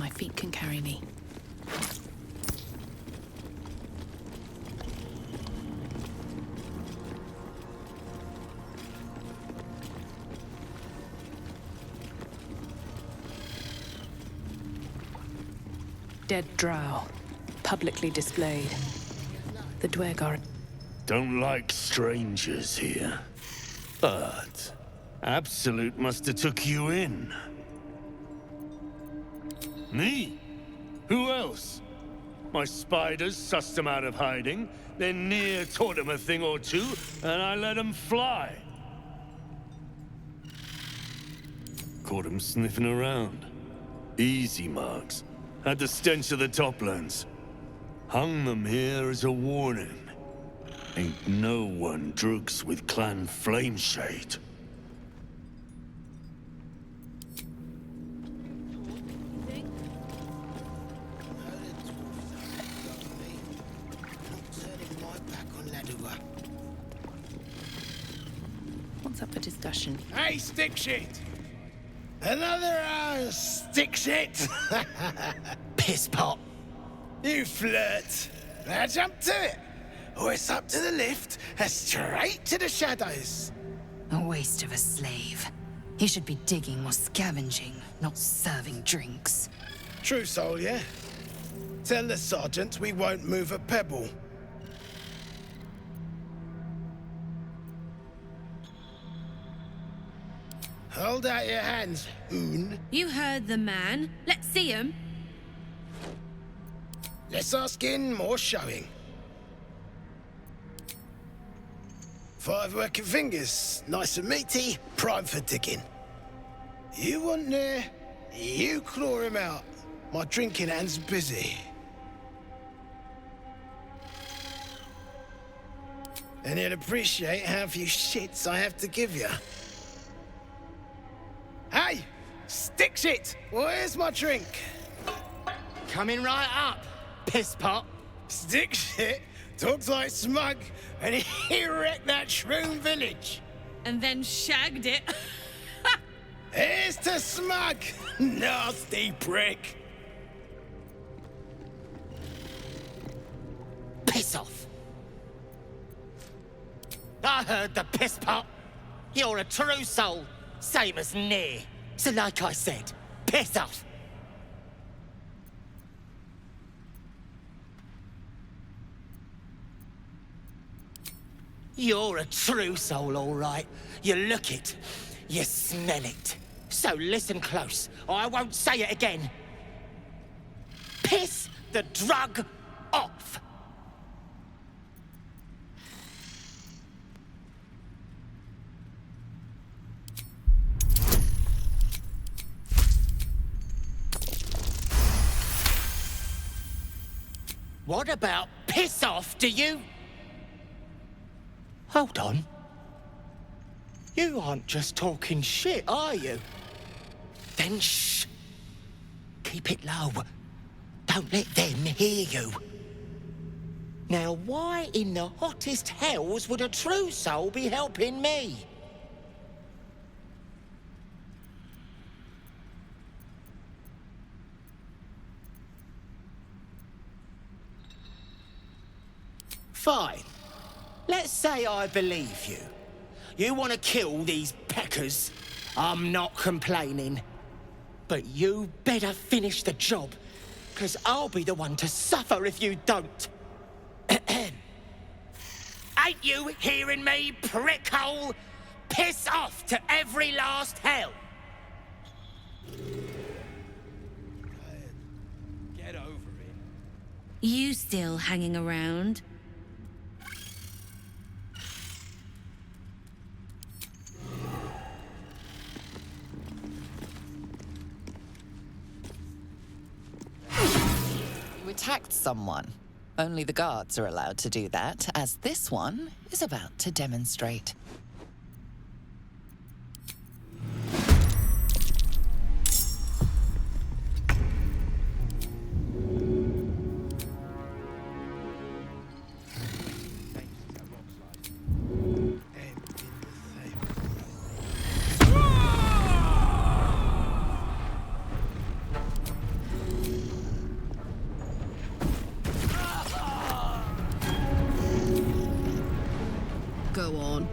my feet can carry me. Dead drow, publicly displayed. The Dwergar Don't like strangers here. But Absolute must have took you in. Me? Who else? My spiders sussed them out of hiding, then Nere taught them a thing or two, and I let them fly. Caught them sniffing around. Easy marks. Had the stench of the Toplands. Hung them here as a warning. Ain't no one drugs with Clan Flameshade. What's up for discussion? Hey, stick shit! Another stick shit! Piss pot. You flirt. Now jump to it. Or it's up to the lift and straight to the shadows. A waste of a slave. He should be digging or scavenging, not serving drinks. True soul, yeah? Tell the sergeant we won't move a pebble. Hold out your hands, Oon. You heard the man. Let's see him. Less our skin, more showing. 5 working fingers, nice and meaty, prime for digging. You want there, you claw him out. My drinking hand's busy. And you'll appreciate how few shits I have to give you. Hey! Stick shit! Where's my drink? Coming right up, piss pot. Stick shit talks like smug, and he wrecked that shroom village. And then shagged it. Here's to smug, nasty prick. Piss off. I heard the piss pot. You're a true soul, same as Nere. So like I said, piss off. You're a true soul, all right. You look it, you smell it. So listen close, or I won't say it again. Piss the drug off. What about piss off, do you? Hold on. You aren't just talking shit, are you? Then shh. Keep it low. Don't let them hear you. Now, why in the hottest hells would a true soul be helping me? Fine. Let's say I believe you. You want to kill these peckers. I'm not complaining. But you better finish the job, because I'll be the one to suffer if you don't. Ain't you hearing me, prickhole? Piss off to every last hell. Get over it. You still hanging around? You attacked someone. Only the guards are allowed to do that, as this one is about to demonstrate. go on.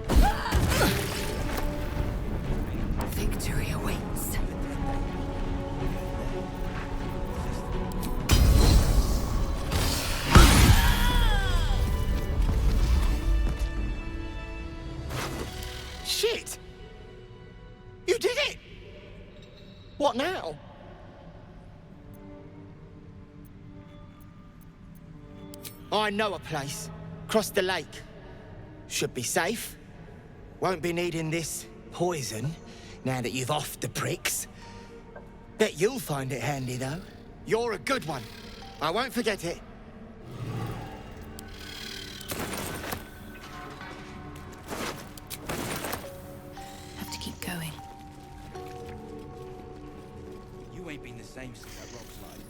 Victory awaits. Shit! You did it! What now? I know a place. Across the lake. Should be safe. Won't be needing this poison now that you've offed the pricks. Bet you'll find it handy, though. You're a good one. I won't forget it. Have to keep going. You ain't been the same since that rock slide.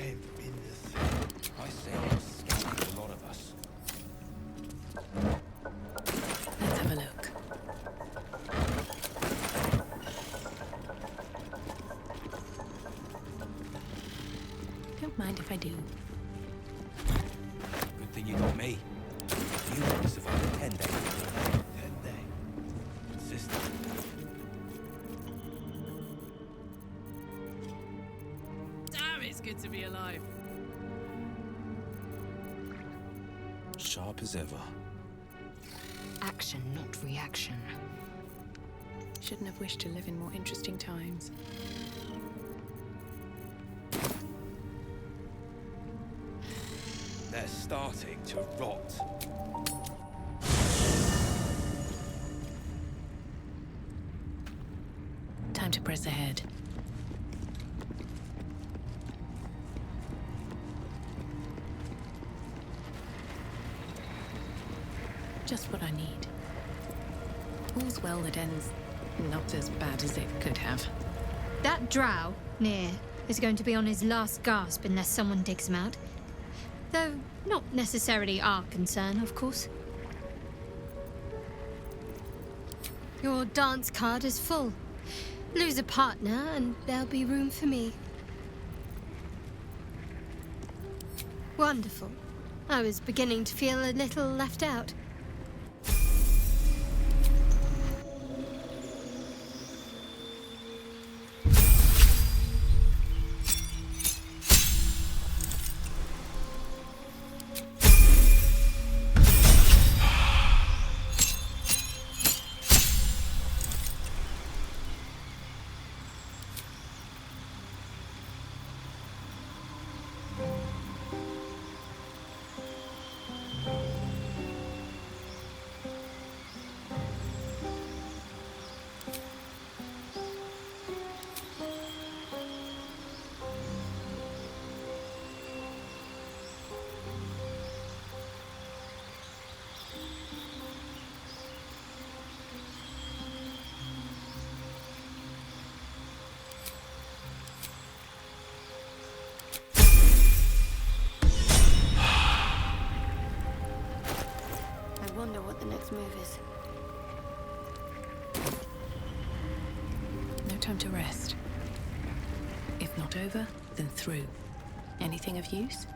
Ain't been the same. I say it scared a lot of us. Let's have a look. Don't mind if I do. Good thing you got me. You want to survive a 10-day. 10-day. Consistent. Damn, it's good to be alive. Sharp as ever. Action, not reaction. Shouldn't have wished to live in more interesting times. They're starting to rot. Time to press ahead. Just what I need. All's well that ends not as bad as it could have. That drow, Nere, is going to be on his last gasp unless someone digs him out. Though not necessarily our concern, of course. Your dance card is full. Lose a partner and there'll be room for me. Wonderful. I was beginning to feel a little left out. I wonder what the next move is. No time to rest. If not over, then through. Anything of use?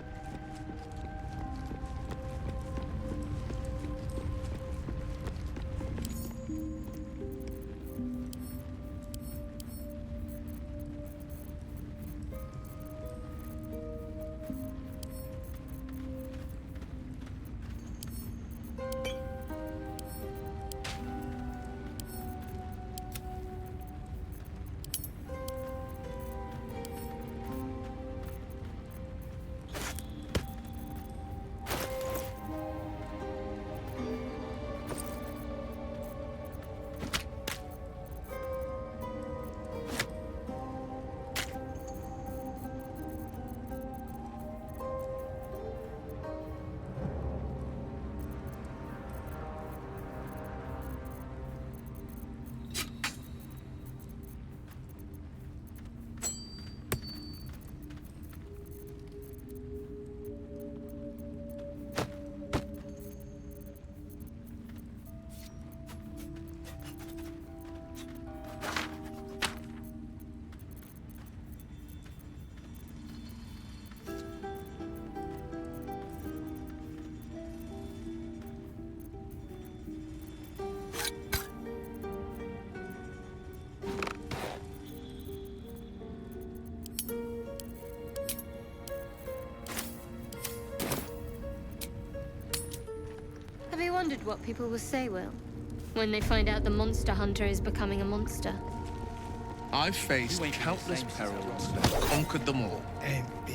wondered what people will say, Will, when they find out the monster hunter is becoming a monster? I've faced countless perils and conquered them all.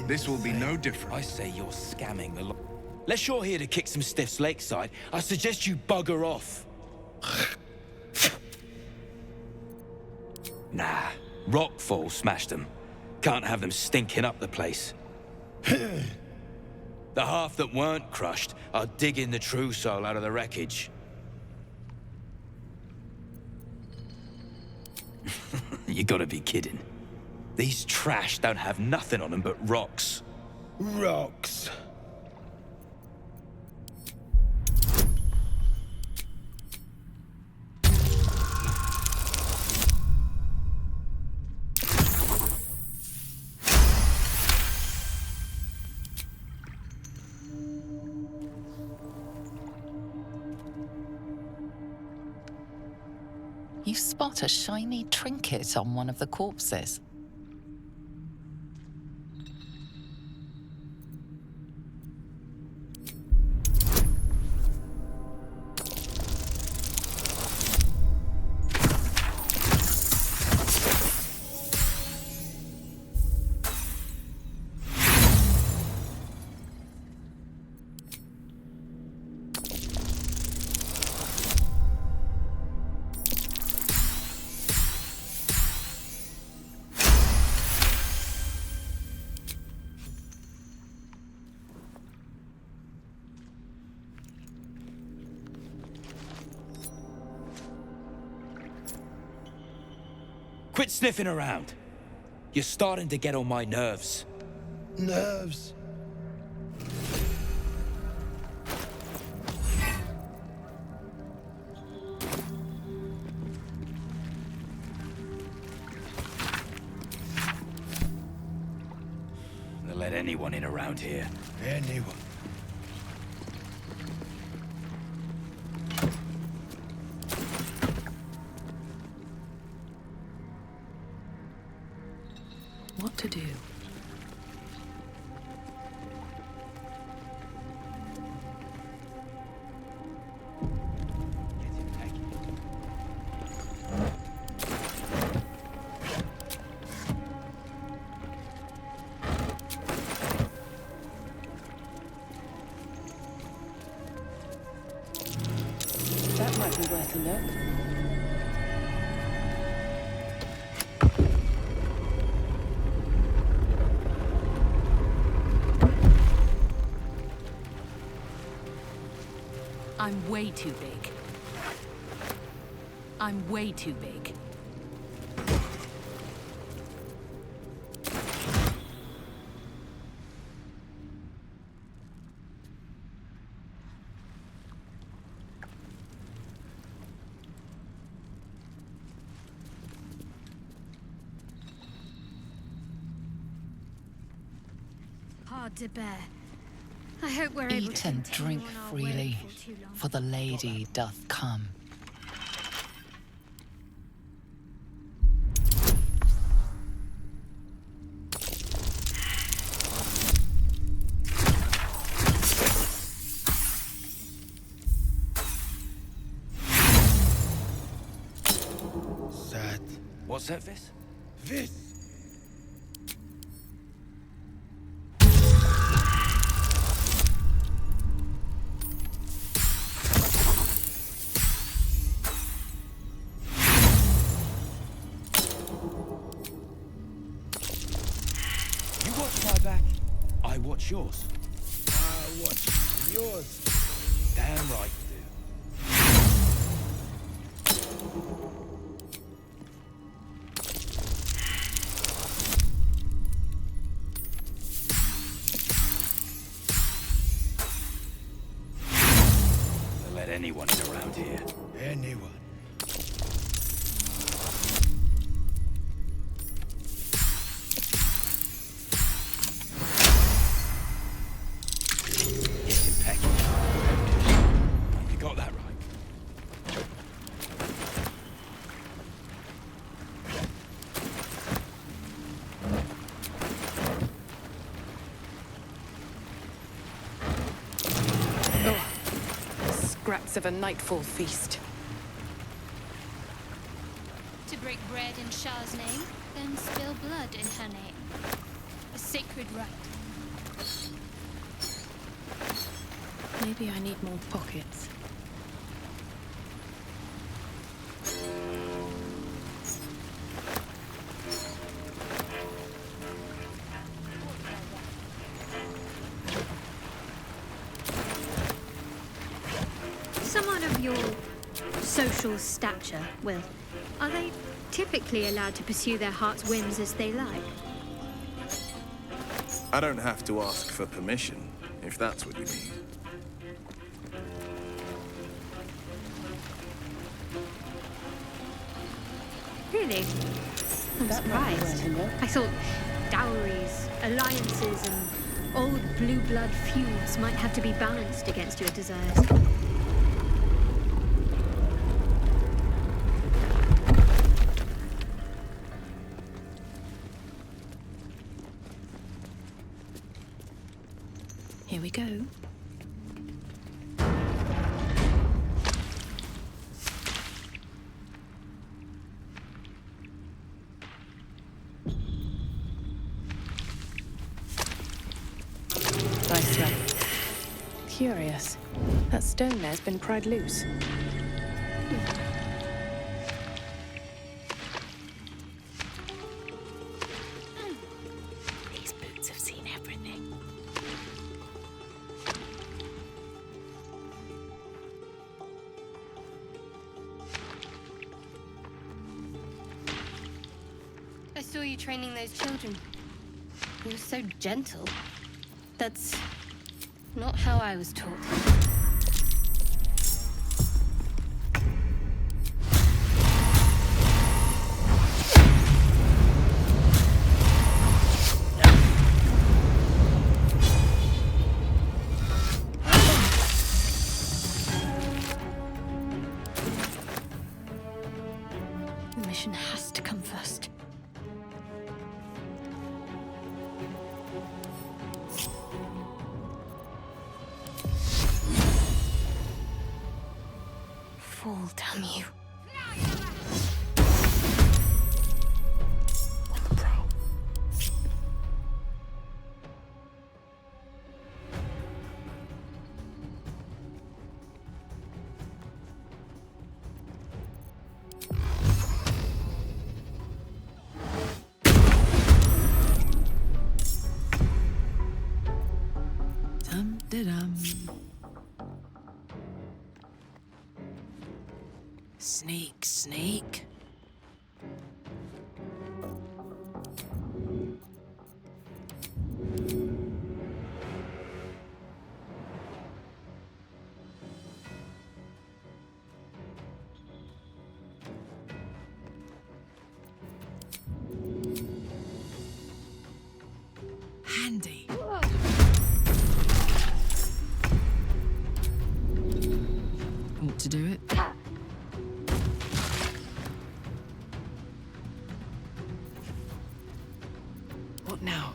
This will be no different. I say you're scamming the lot. Unless you're here to kick some stiffs lakeside, I suggest you bugger off. Nah, rockfall smashed them. Can't have them stinking up the place. The half that weren't crushed are digging the true soul out of the wreckage. You gotta be kidding. These trash don't have nothing on them but rocks. Rocks. You spot a shiny trinket on one of the corpses. Quit sniffing around. You're starting to get on my nerves. Nerves. They'll let anyone in around here. Anyone. What to do? That might be worth a look. I'm way too big. I'm way too big. Hard to bear. I hope we're able Eat to and continue drink on our way freely, before too long. for the lady doth come. Sad. What's that, Vis? This. You watch my back, I watch yours. I watch yours. Damn right you do. They'll let anyone in around here. Anyone. It's impeccable. You got that right. scraps of a nightfall feast. To break bread in Shah's name, then spill blood in her name. A sacred rite. Maybe I need more pockets. Someone of your social stature, Will, are they typically allowed to pursue their heart's whims as they like? I don't have to ask for permission, if that's what you mean. Really? I'm surprised. I thought dowries, alliances, and old blue blood feuds might have to be balanced against your desires. Here we go. Nice one. Curious. That stone there's been pried loose. These boots have seen everything. I saw you training those children. You were so gentle. That's not how I was taught. The mission has to come first. Fall, damn you. On the prowl. Dum-de-dum. Sneak, sneak. Handy. Ought to do it. What now?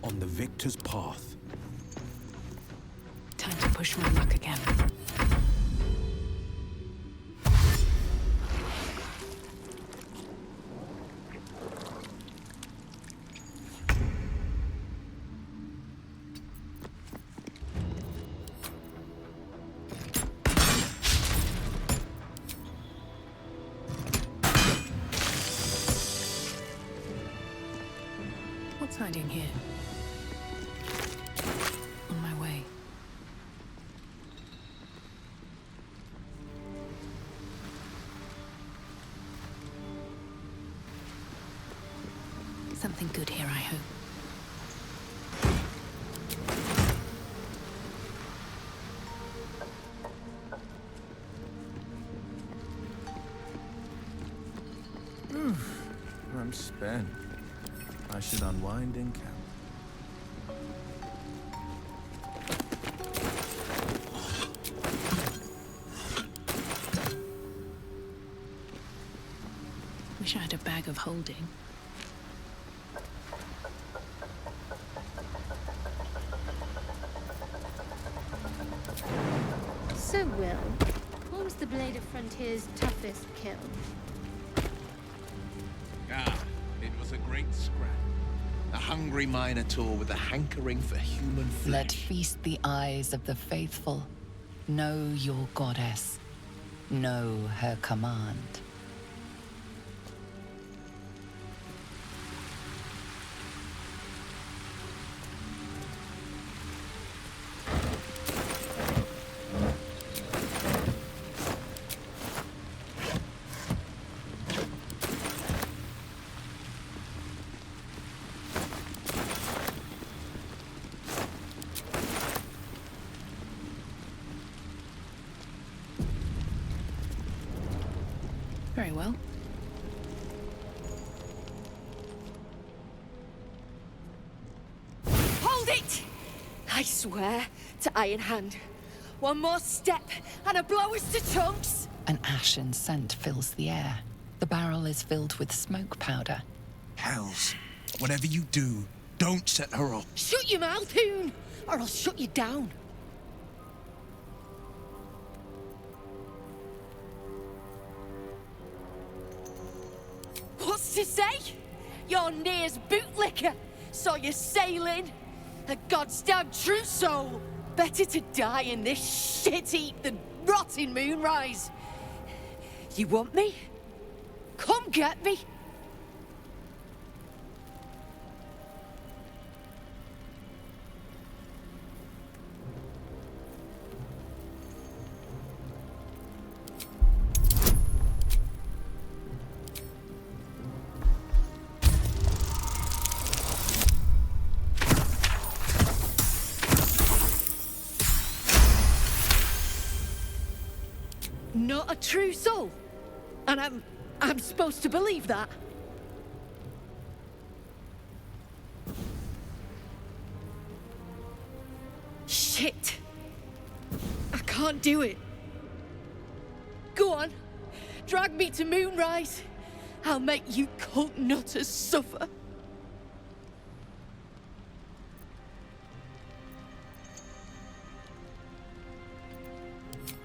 On the victor's path. Time to push my luck again. What's hiding here? On my way. Something good here, I hope. I'm spent. I should unwind in camp. Wish I had a bag of holding. So, Will, what was the Blade of Frontier's toughest kill? It was a great scrap. A hungry minotaur with a hankering for human flesh. Let feast the eyes of the faithful. Know your goddess. Know her command. Very well. Hold it! I swear to Iron Hand. One more step and a blow us to chunks! An ashen scent fills the air. The barrel is filled with smoke powder. Hells, whatever you do, don't set her off. Shut your mouth, Hoon, or I'll shut you down. What's to say? You're Nere's bootlicker. Saw you sailing. A goddamn true soul. Better to die in this shit heap than rot in Moonrise. You want me? Come get me. Not a true soul. And I'm supposed to believe that. Shit. I can't do it. Go on. Drag me to Moonrise. I'll make you cult nutters suffer.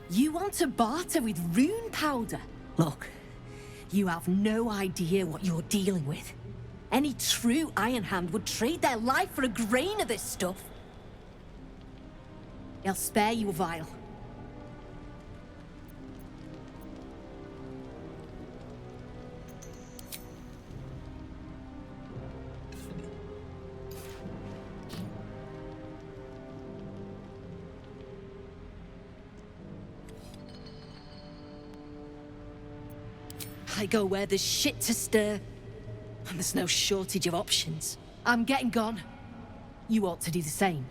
You want to barter with rune powder? Look, you have no idea what you're dealing with. Any true Iron Hand would trade their life for a grain of this stuff. I'll spare you a vial. I go where there's shit to stir, and there's no shortage of options. I'm getting gone. You ought to do the same.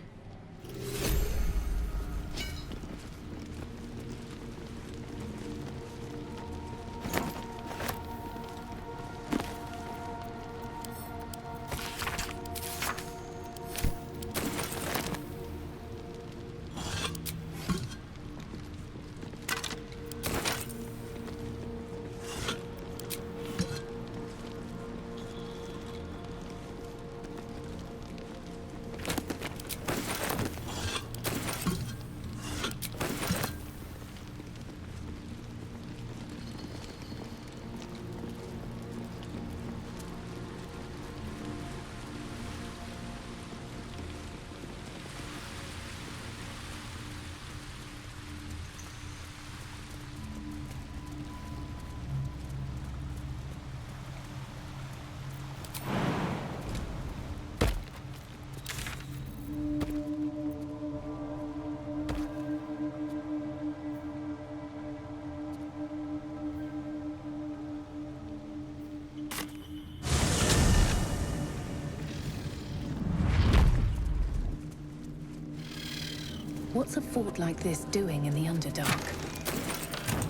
What's a fort like this doing in the Underdark?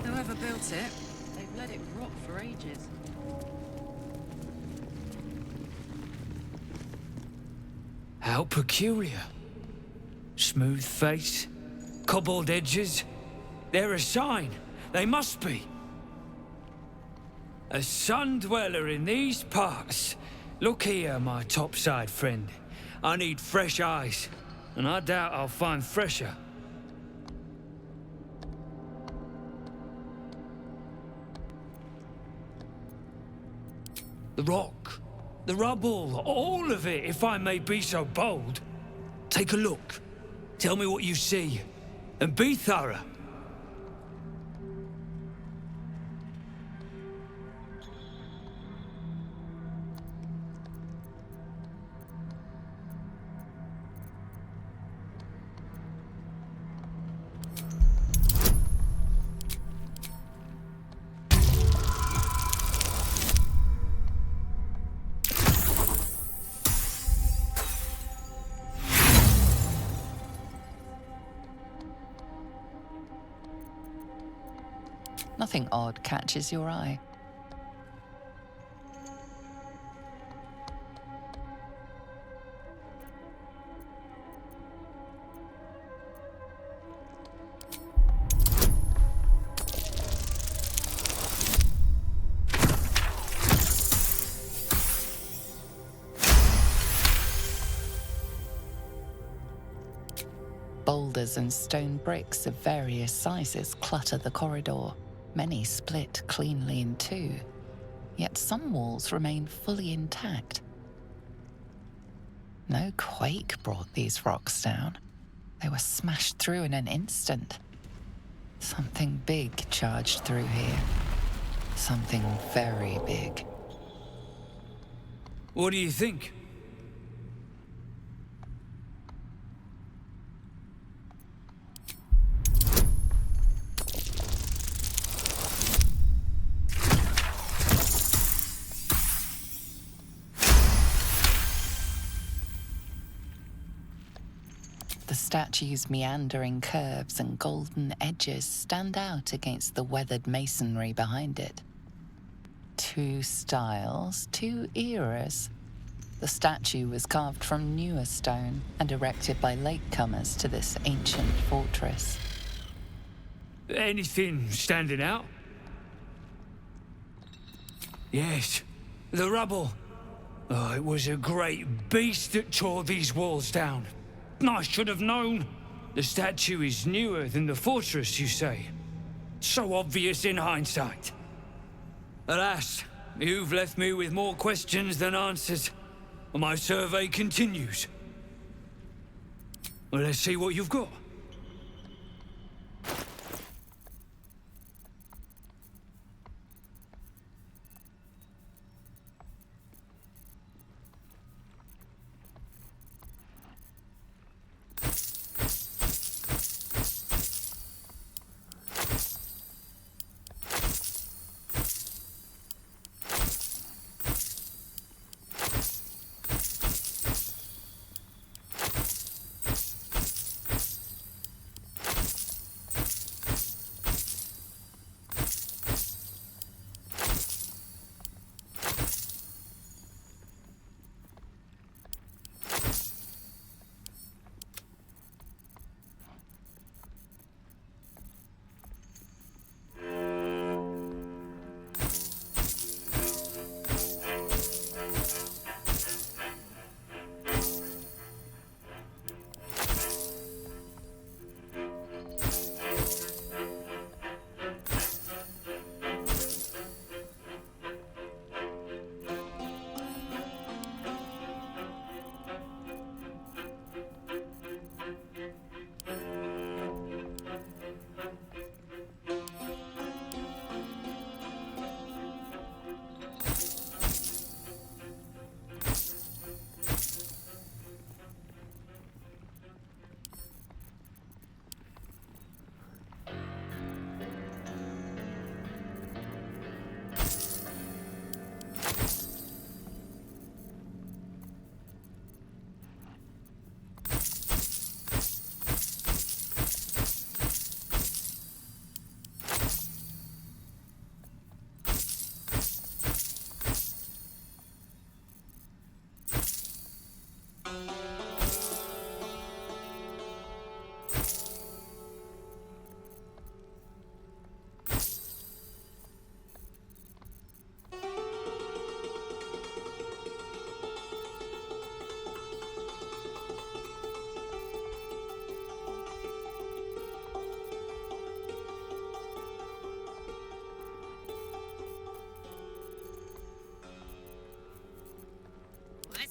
Whoever built it, they've let it rot for ages. How peculiar. Smooth face, cobbled edges. They're a sign. They must be. A sun dweller in these parts. Look here, my topside friend. I need fresh eyes, and I doubt I'll find fresher. The rock, the rubble, all of it, if I may be so bold. Take a look. Tell me what you see. And be thorough. Nothing odd catches your eye. Boulders and stone bricks of various sizes clutter the corridor. Many split cleanly in two, yet some walls remain fully intact. No quake brought these rocks down. They were smashed through in an instant. Something big charged through here. Something very big. What do you think? The statue's meandering curves and golden edges stand out against the weathered masonry behind it. Two styles, two eras. The statue was carved from newer stone and erected by latecomers to this ancient fortress. Anything standing out? Yes, the rubble. Oh, it was a great beast that tore these walls down. I should have known. The statue is newer than the fortress, you say? So obvious in hindsight. Alas, you've left me with more questions than answers. My survey continues. Well, let's see what you've got.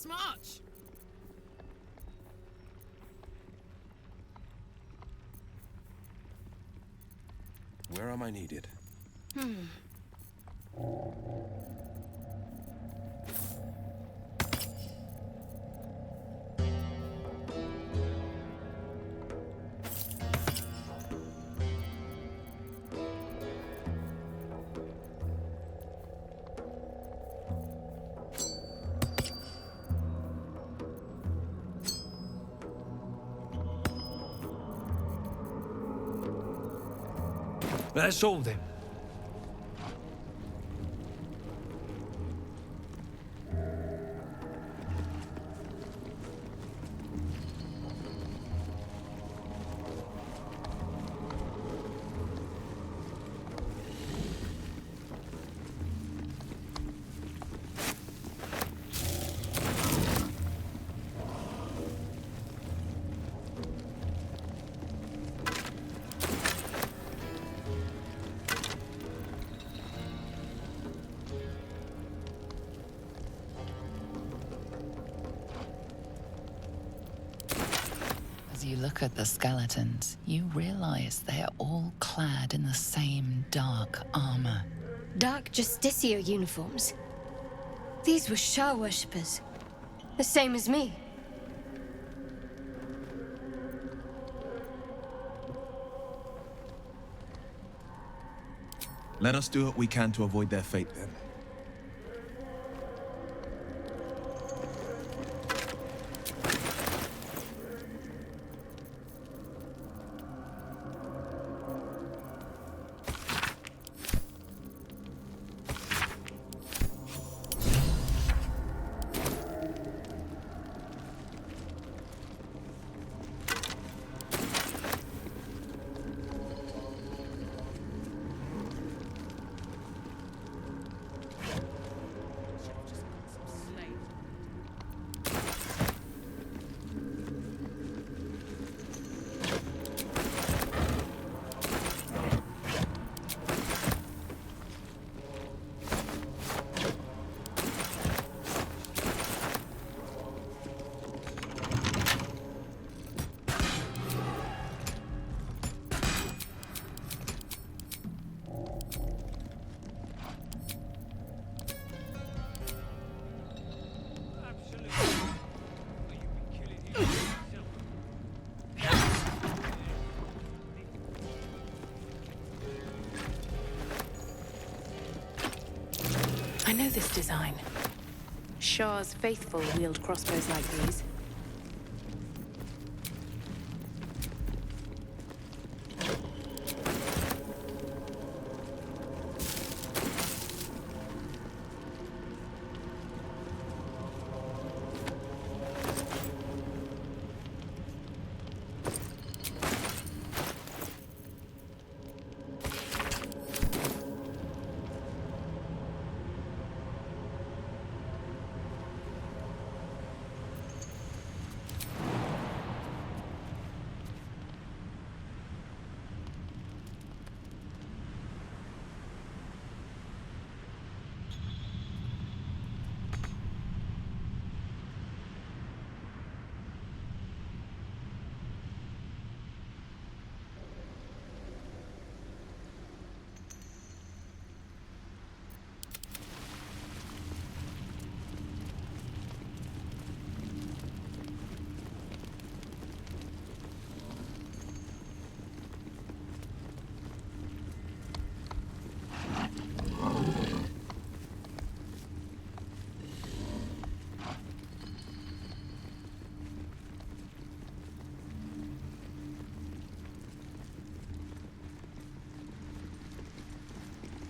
Smarch! Where am I needed? That's all then. As you look at the skeletons, you realize they are all clad in the same dark armor. Dark Justicia uniforms. These were Shah worshippers. The same as me. Let us do what we can to avoid their fate, then. I know this design. Shah's faithful wield crossbows like these.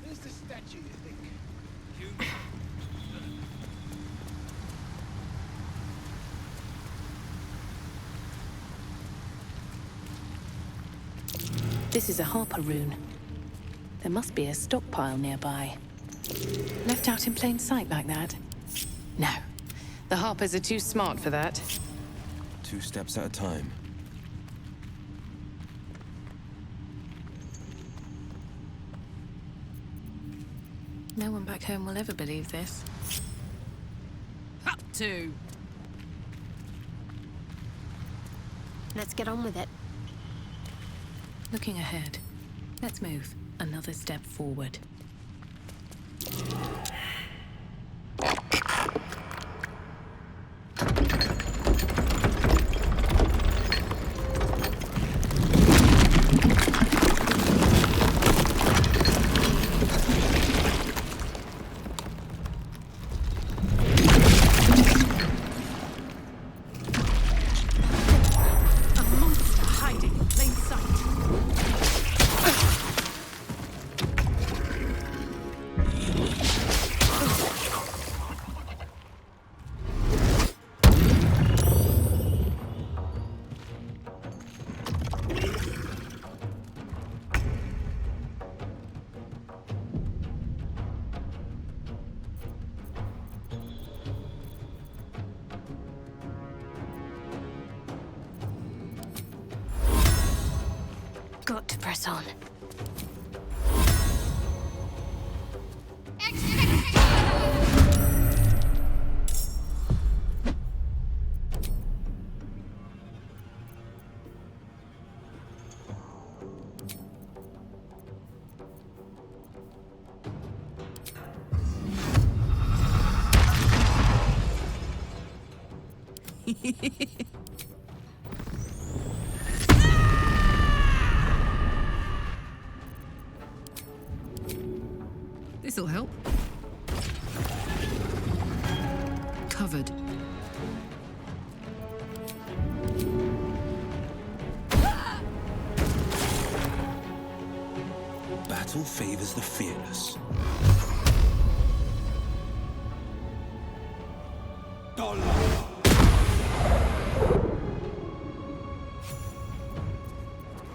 Where's the statue, you think? This is a Harper rune. There must be a stockpile nearby. Left out in plain sight like that? No. The Harpers are too smart for that. 2 steps at a time. No one back home will ever believe this. Up to. Let's get on with it. Looking ahead. Let's move another step forward. Got to press on. This'll help. Covered. Battle favors the fearless.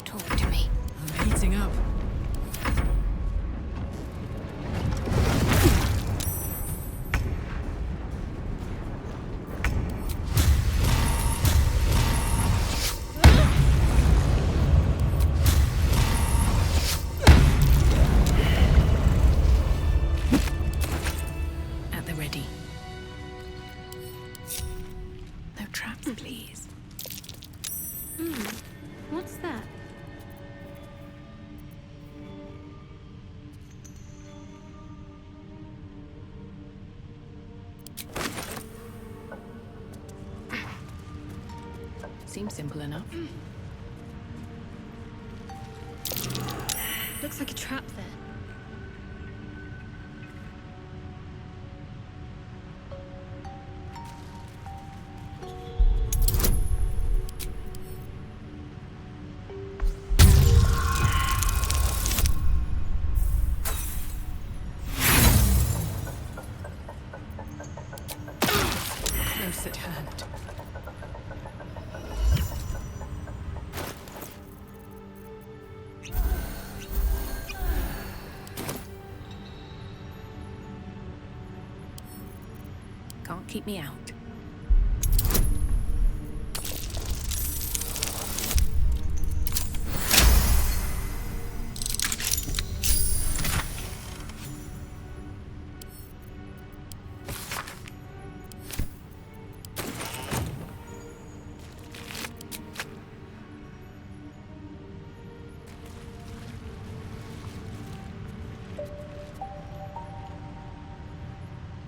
Talk to me. I'm heating up. At the ready. No traps, please. What's that? Seems simple enough. Looks like a trap there. Close at hand. Can't keep me out.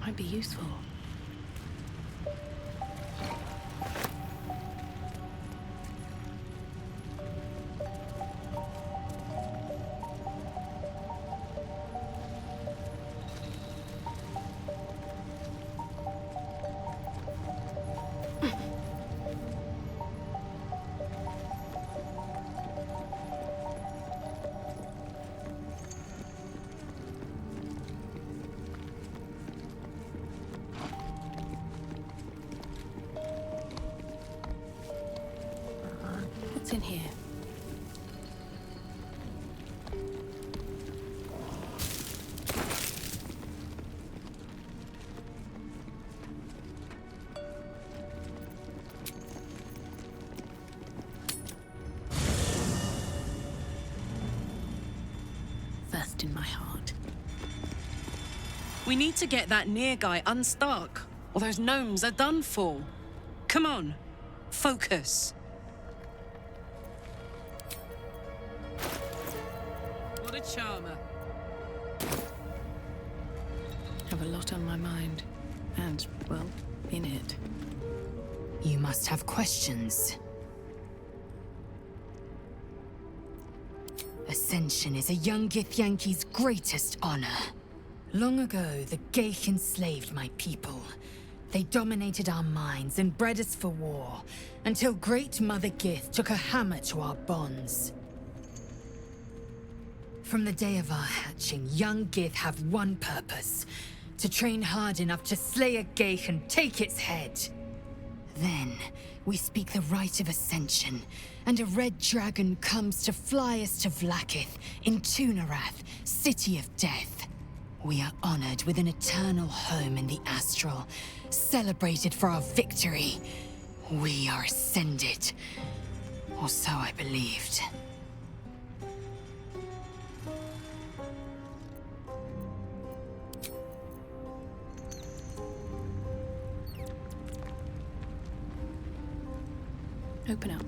Might be useful. What's in here? Thirst in my heart. We need to get that Nere guy unstuck, or those gnomes are done for. Come on, focus. a charmer. Have a lot on my mind. And, well, in it. You must have questions. Ascension is a young Githyanki's greatest honor. Long ago, the Geich enslaved my people. They dominated our minds and bred us for war, until Great Mother Gith took a hammer to our bonds. From the day of our hatching, young Gith have one purpose: to train hard enough to slay a Geich and take its head. Then, we speak the rite of Ascension, and a red dragon comes to fly us to Vlaakith in Tunarath, City of Death. We are honored with an eternal home in the Astral, celebrated for our victory. We are ascended. Or so I believed. Open up.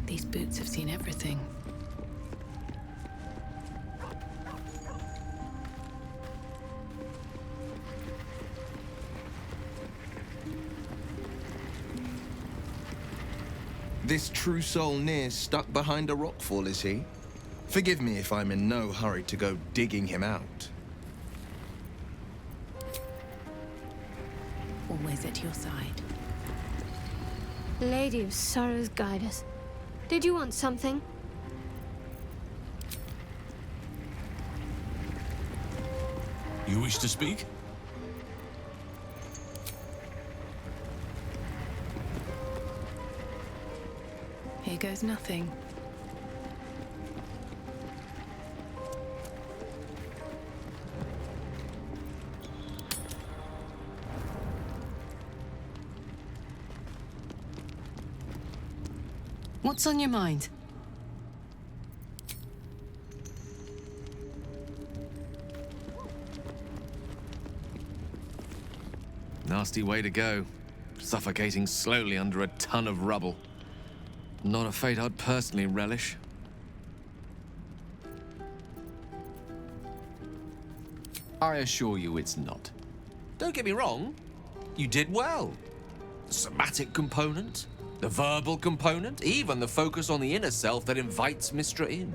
These boots have seen everything. This true soul Nere stuck behind a rockfall, is he? Forgive me if I'm in no hurry to go digging him out. Always at your side. Lady of Sorrows, guide us. Did you want something? You wish to speak? Here goes nothing. What's on your mind? Nasty way to go. Suffocating slowly under a ton of rubble. Not a fate I'd personally relish. I assure you it's not. Don't get me wrong. You did well. The somatic component, the verbal component, even the focus on the inner self that invites Mistra in.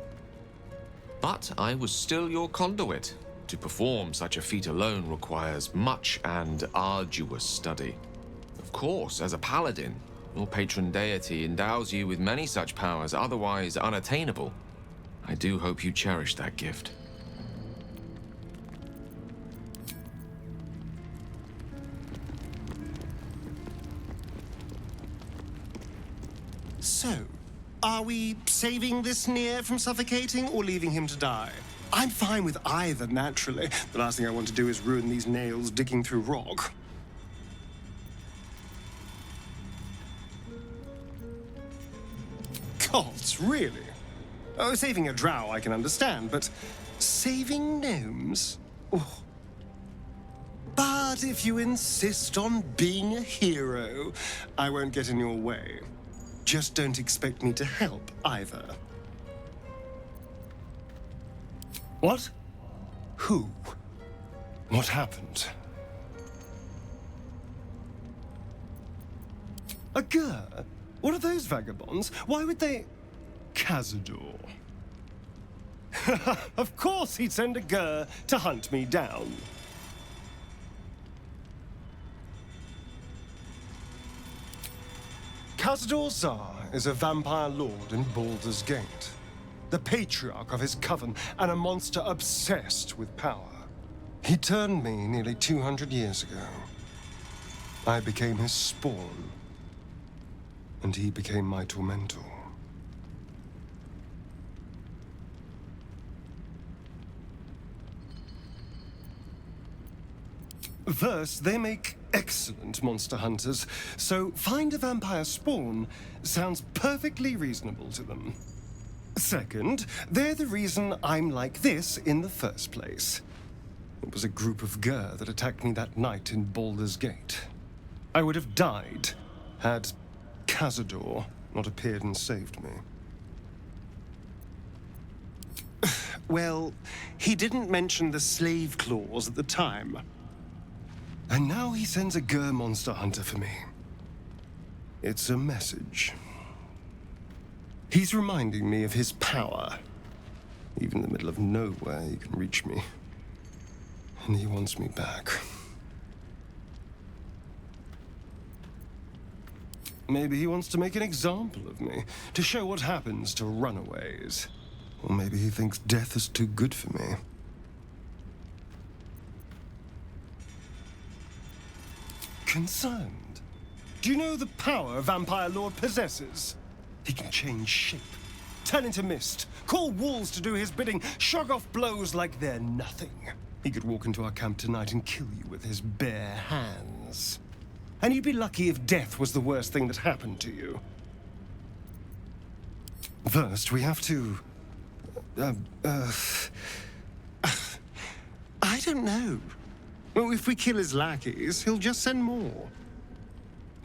But I was still your conduit. To perform such a feat alone requires much and arduous study. Of course, as a paladin, your patron deity endows you with many such powers otherwise unattainable. I do hope you cherish that gift. So, are we saving this Nere from suffocating or leaving him to die? I'm fine with either, naturally. The last thing I want to do is ruin these nails digging through rock. Gods, really? Oh, saving a drow I can understand, but saving gnomes? Oh. But if you insist on being a hero, I won't get in your way. Just don't expect me to help, either. What? Who? What happened? A Gur? What are those vagabonds? Why would they... Cazador. Of course he'd send a Gur to hunt me down. Cazador Zar is a vampire lord in Baldur's Gate, the patriarch of his coven and a monster obsessed with power. He turned me nearly 200 years ago. I became his spawn, and he became my tormentor. Thus, they make excellent monster hunters, so find a vampire spawn sounds perfectly reasonable to them. Second, they're the reason I'm like this in the first place. It was a group of Gur that attacked me that night in Baldur's Gate. I would have died had Cazador not appeared and saved me. Well, he didn't mention the slave clause at the time. And now he sends a Gur monster hunter for me. It's a message. He's reminding me of his power. Even in the middle of nowhere, he can reach me. And he wants me back. Maybe he wants to make an example of me, to show what happens to runaways. Or maybe he thinks death is too good for me. Concerned? Do you know the power Vampire Lord possesses? He can change shape, turn into mist, call walls to do his bidding, shrug off blows like they're nothing. He could walk into our camp tonight and kill you with his bare hands. And you'd be lucky if death was the worst thing that happened to you. First, we have to... I don't know. Well, if we kill his lackeys, he'll just send more.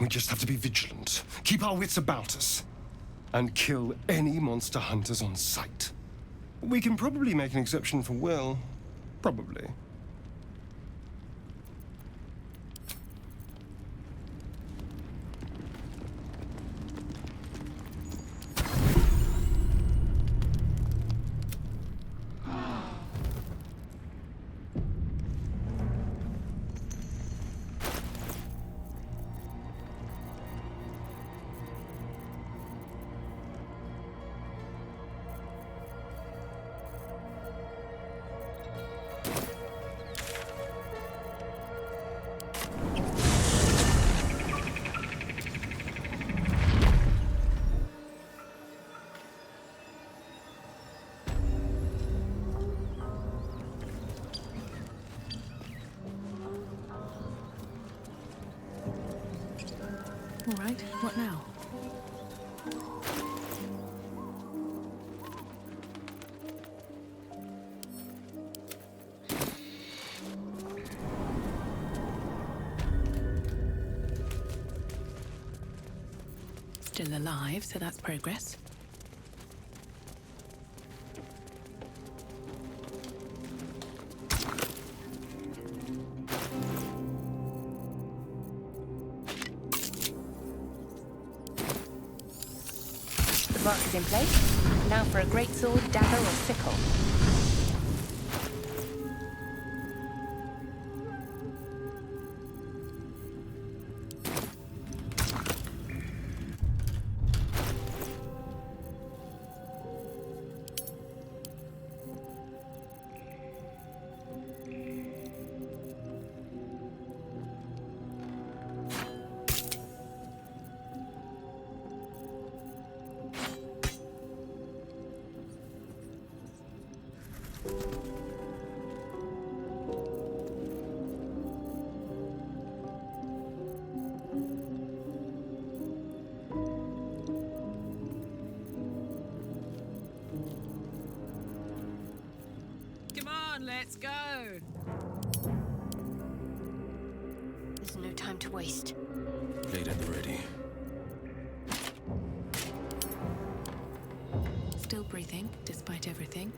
We just have to be vigilant, keep our wits about us, and kill any monster hunters on sight. We can probably make an exception for Will. Probably. All right, what now? Still alive, so that's progress. Mark is in place. Now for a greatsword, dagger, or sickle. Let's go. There's no time to waste. Blade at the ready. Still breathing, despite everything.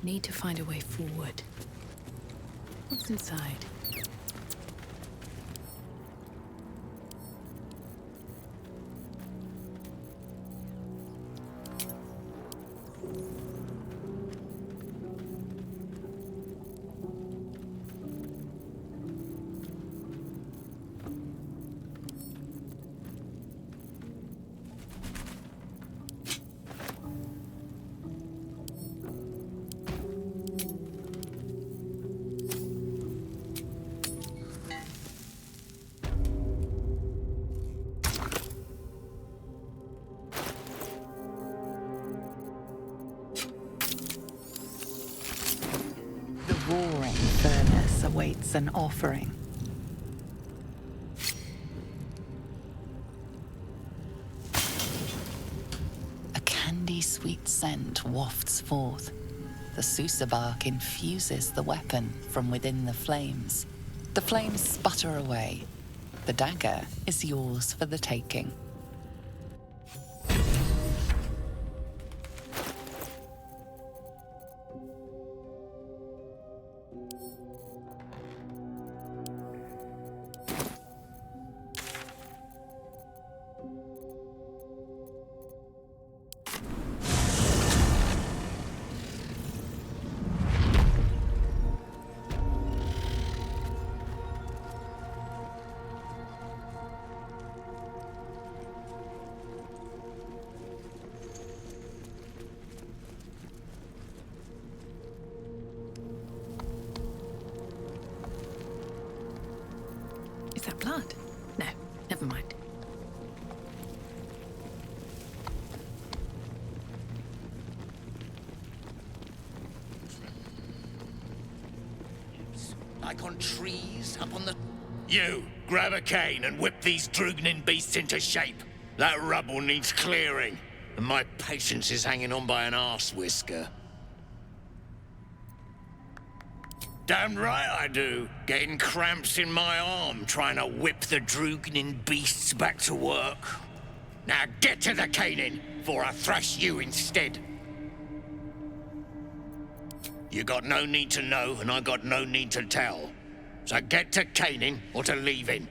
Need to find a way forward. What's inside? awaits an offering. A candy-sweet scent wafts forth. The Susa bark infuses the weapon from within the flames. The flames sputter away. The dagger is yours for the taking. Is that blood? No, never mind. Like on trees, up on the... You, grab a cane and whip these Drugnin beasts into shape. That rubble needs clearing, and my patience is hanging on by an arse whisker. Damn right I do. Getting cramps in my arm trying to whip the Drugnin beasts back to work. Now get to the caning, before I thrash you instead. You got no need to know, and I got no need to tell. So get to caning or to leaving.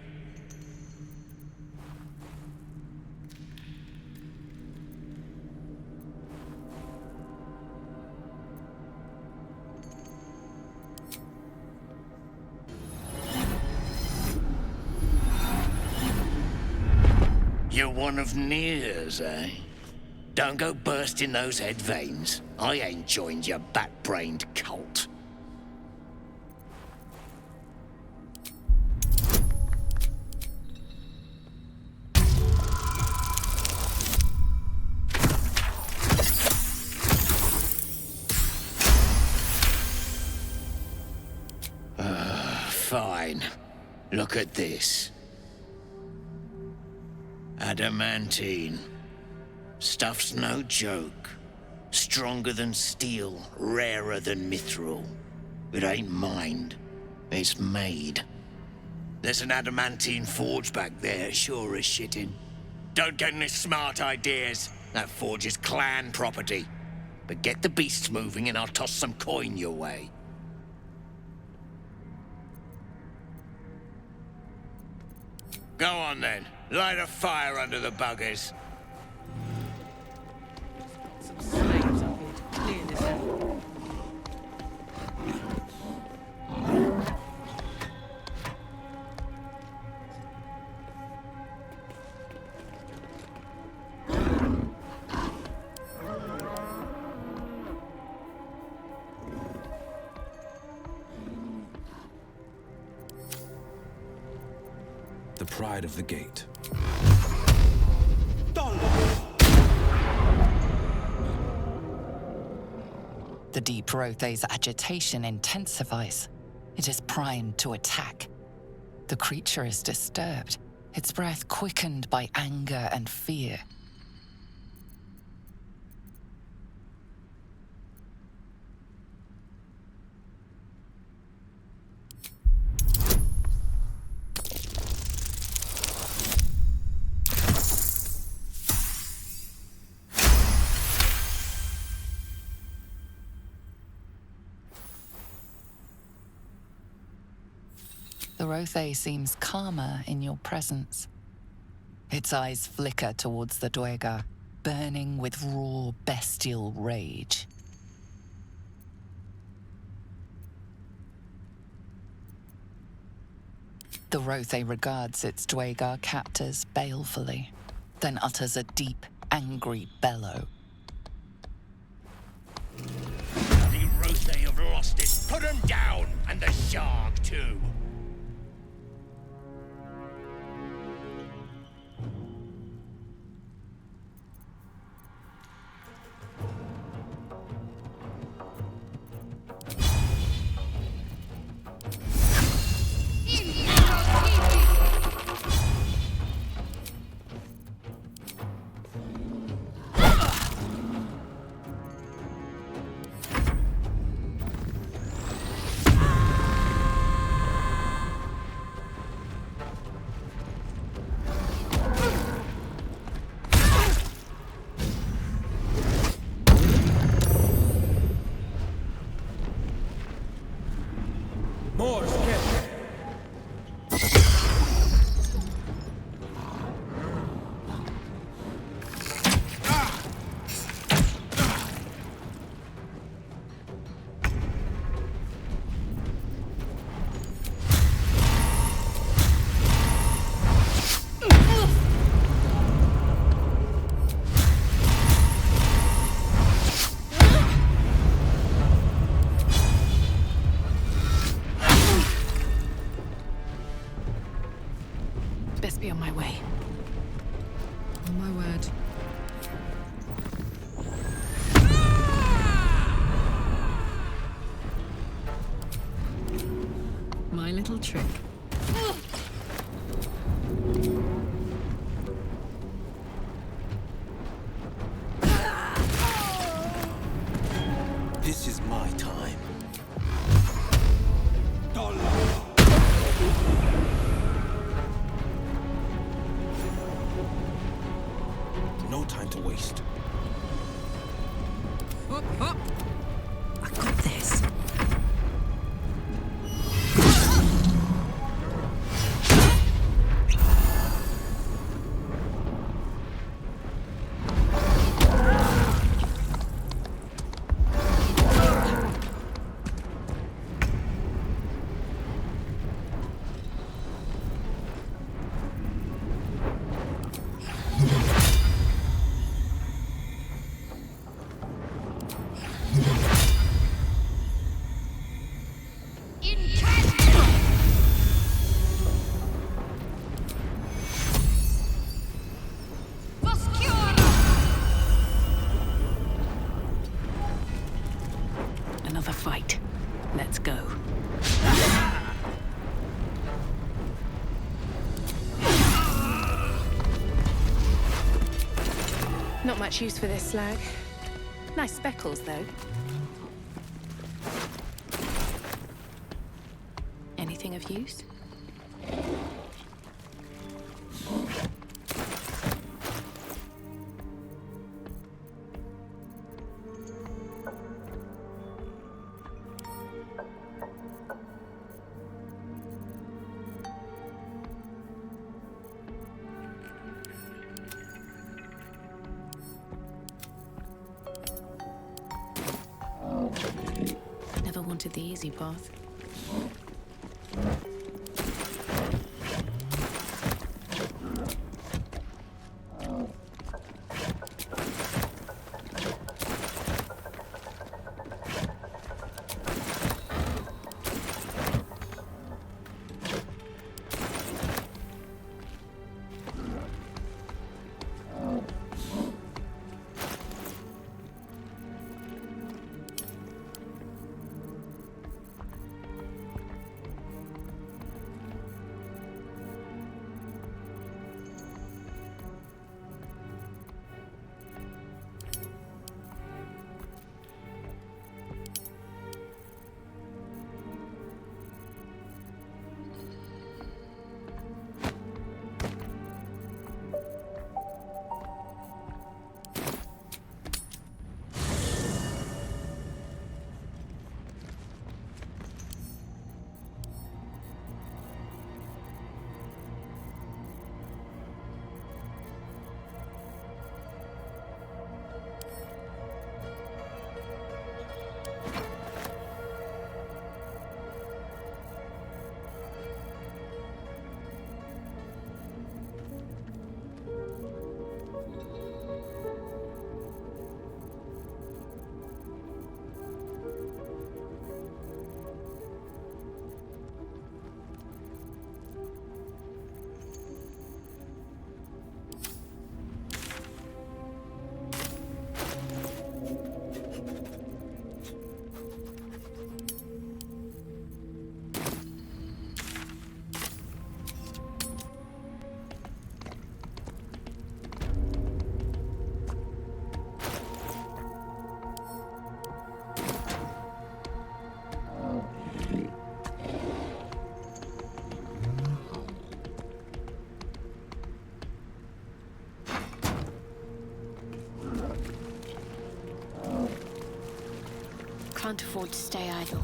You're one of Nere's, eh? Don't go bursting those head veins. I ain't joined your bat-brained cult. Fine. Look at this. Adamantine. Stuff's no joke. Stronger than steel, rarer than mithril. It ain't mined. It's made. There's an adamantine forge back there, sure as shitting. Don't get any smart ideas. That forge is clan property. But get the beasts moving and I'll toss some coin your way. Go on then. Light a fire under the buggers. Some slaves up here to clear this out. The pride of the gate. The Deep Rothe's agitation intensifies. It is primed to attack. The creature is disturbed, its breath quickened by anger and fear. The Rothe seems calmer in your presence. Its eyes flicker towards the Dwegar, burning with raw, bestial rage. The Rothe regards its Dwegar captors balefully, then utters a deep, angry bellow. The Rothe have lost it. Put them down, and the shark too. way. On my word. My little trick. This is my time. No time to waste. Up, up. I got this. Another fight. Let's go. Not much use for this slag. Nice speckles, though. Anything of use? Never wanted the easy path. Can't afford to stay idle.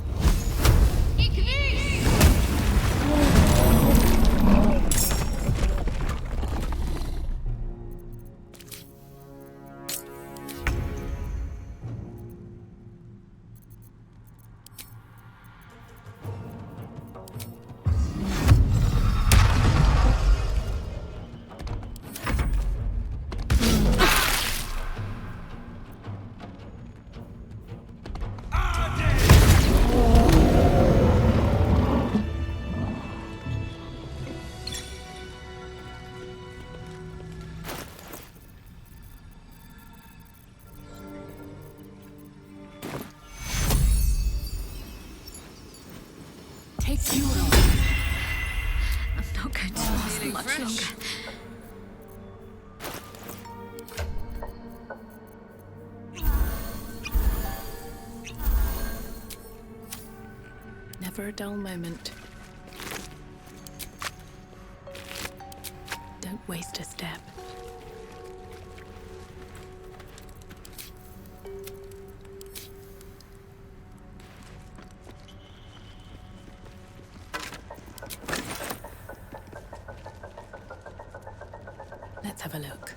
I'm not going to last feeling much fresh? longer. Never a dull moment. Don't waste a step. Let's have a look.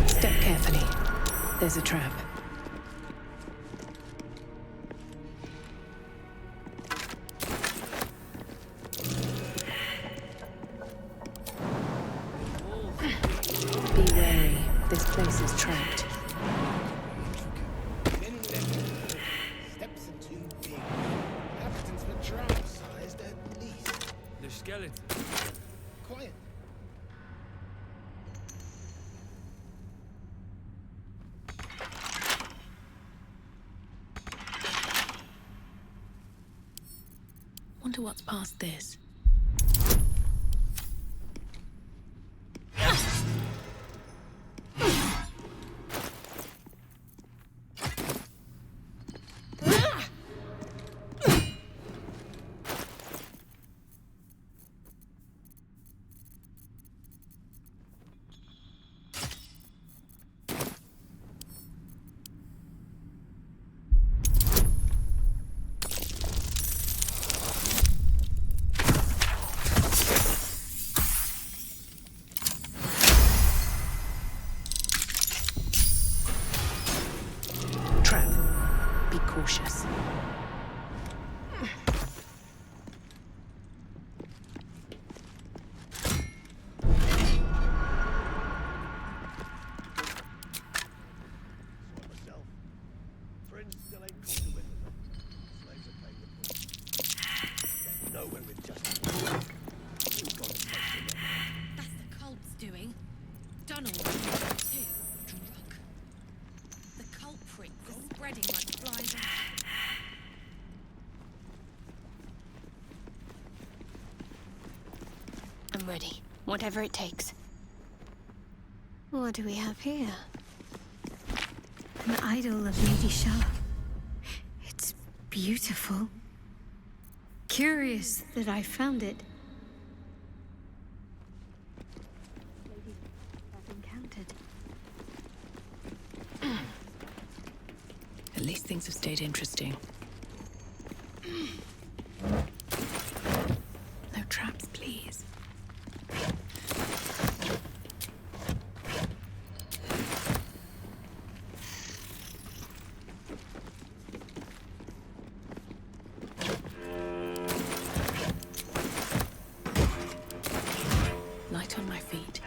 Step carefully. There's a trap. Be wary. This place is trapped. Steps are too big. Inhabitants were drow-sized at least. The skeleton. Quiet. Wonder what's past this. Cautious. Friends still ain't caught the wind of them. Slaves are paying the price. There's nowhere with justice. You've got to face them. That's the cult's doing. Done all too. Drunk. The culprits are spreading like flies. I'm ready. Whatever it takes. What do we have here? An idol of Lady Shah. It's beautiful. Curious that I found it. Lady I've encountered. At least things have stayed interesting. No traps, please. Light on my feet.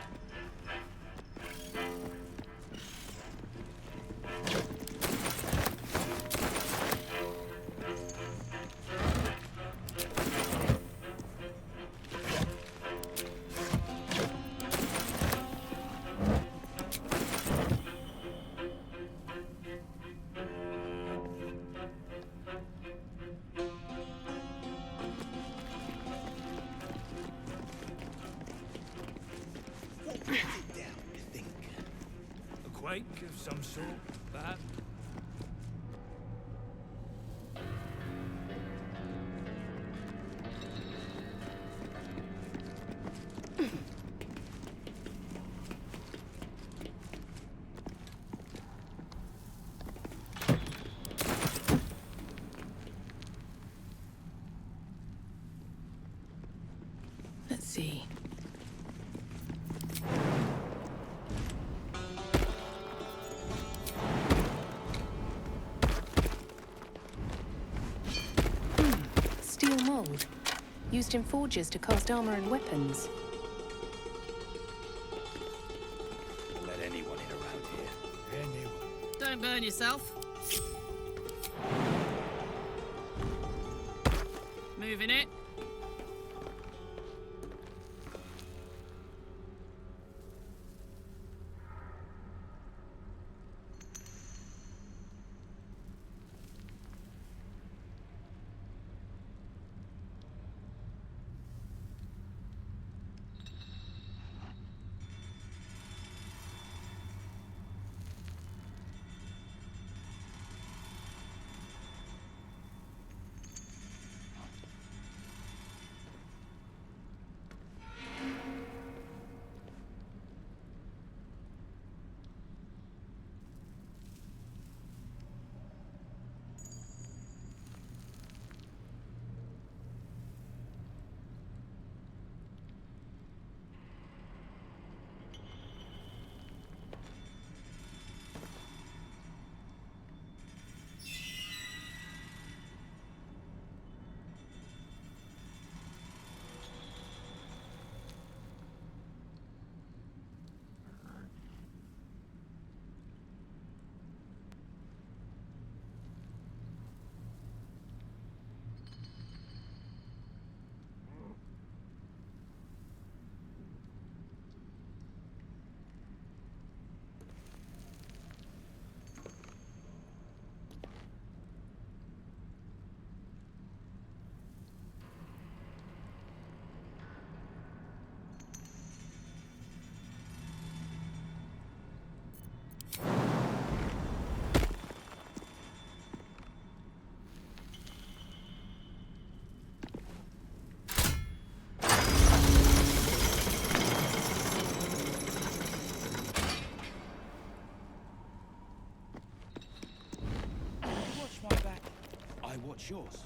lake of some sort, perhaps? Let's see. Steel mold. Used in forges to cast armor and weapons. Let anyone in around here. Anyone. Don't burn yourself. Moving it. I watch yours.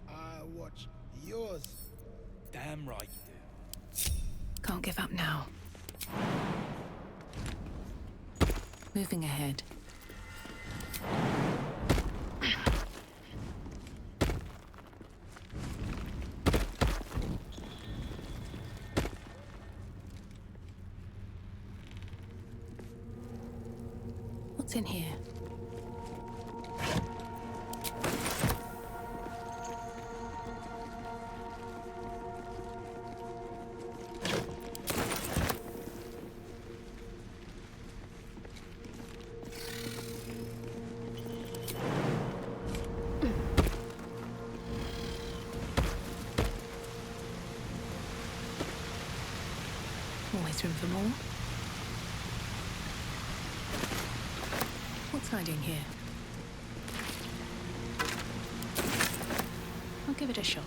I watch yours. Damn right you do. Can't give up now. Moving ahead. What's in here? Always room for more. What's hiding here? I'll give it a shot.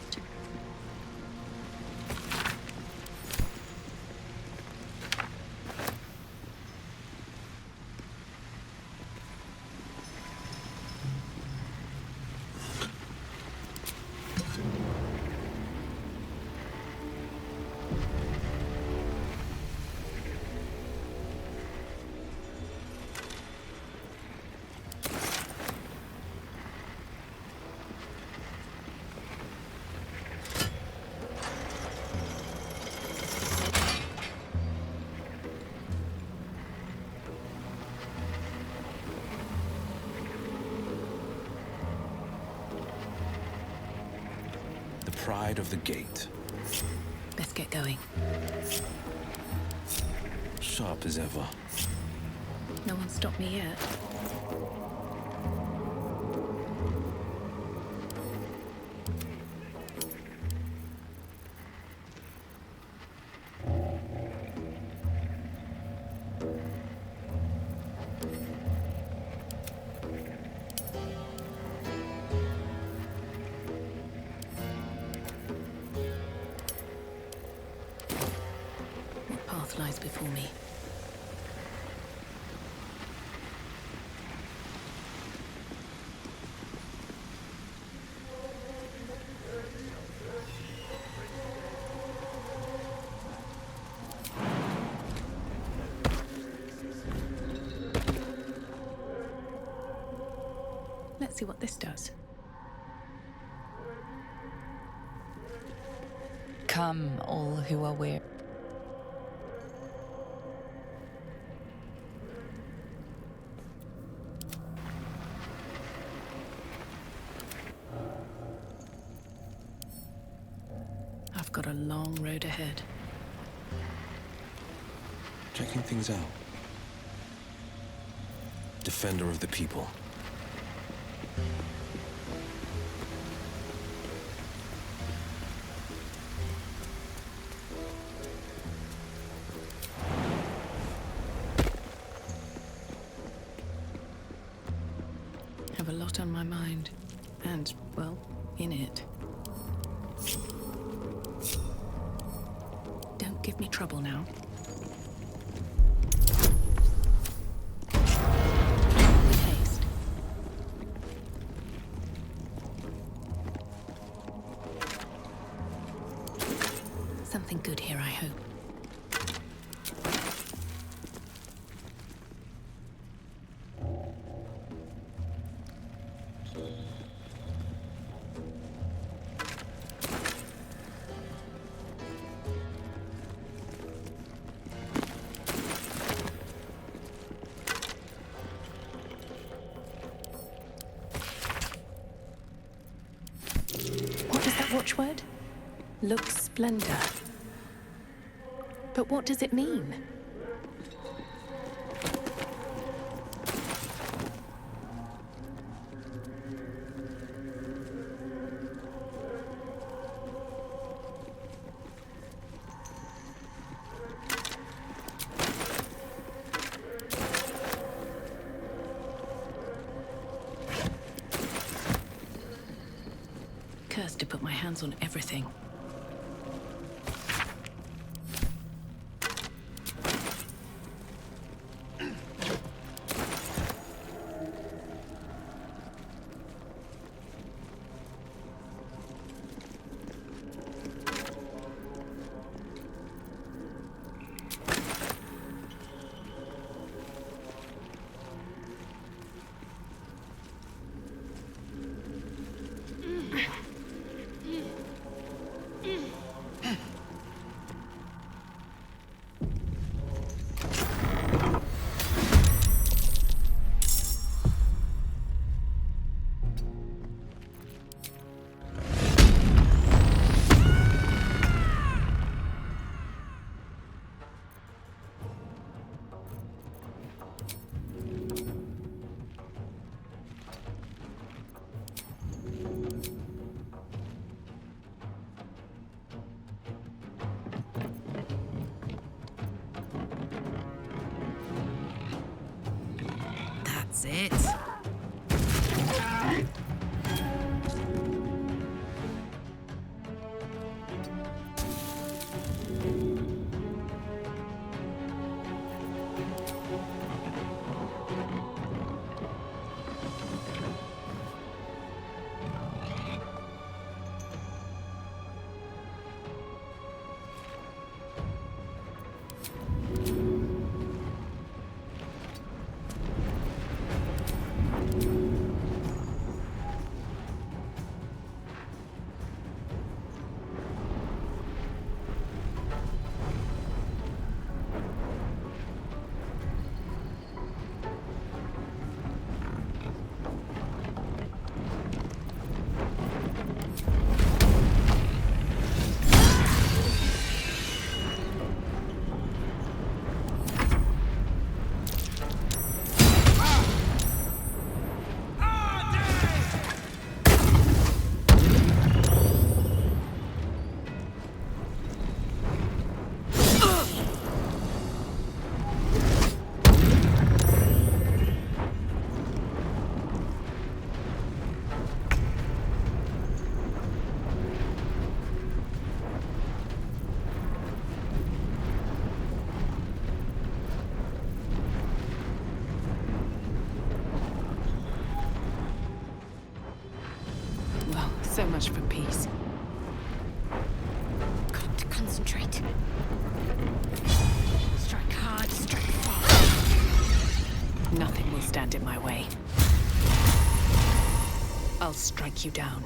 Pride of the gate. Let's get going. Sharp as ever. No one stopped me yet. path lies before me. Let's see what this does. Come, all who are weary. I've got a long road ahead. Checking things out. Defender of the people. Have a lot on my mind, and, well, in it. Don't give me trouble now. With haste. Something good here, I hope. What is that watchword? Lux splendor. But what does it mean? Cursed to put my hands on everything. That's it. much for peace. Got to concentrate. Strike hard, strike fast. Nothing will stand in my way. I'll strike you down.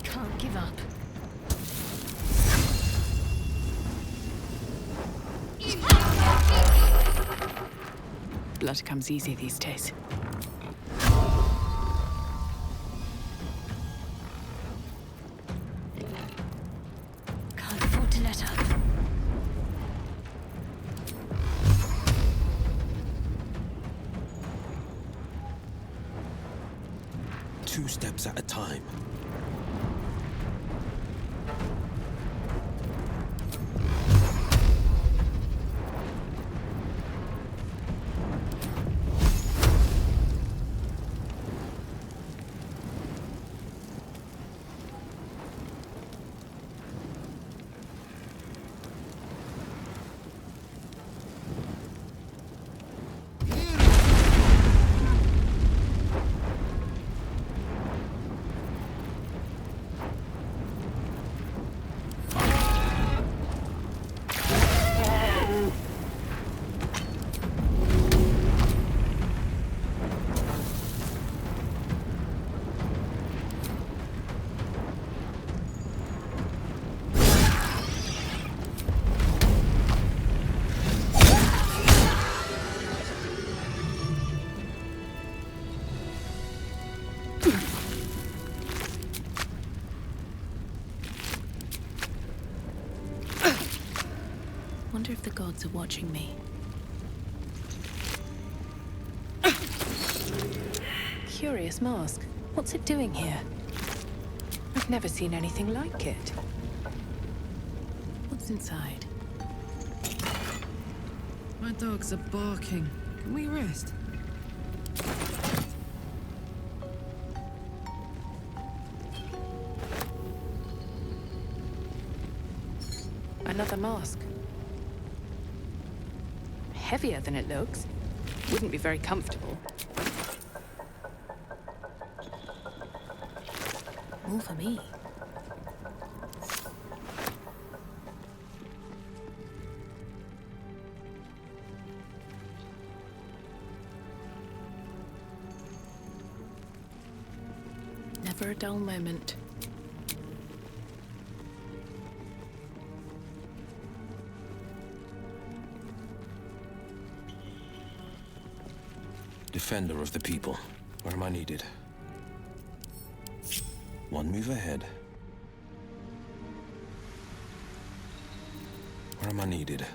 Can't give up. Blood comes easy these days. Can't afford to let up. 2 steps at a time. Wonder if the gods are watching me. Curious mask. What's it doing here? I've never seen anything like it. What's inside? My dogs are barking. Can we rest? Another mask. Heavier than it looks. Wouldn't be very comfortable. All for me. Never a dull moment. Defender of the people. Where am I needed? 1 move ahead. Where am I needed?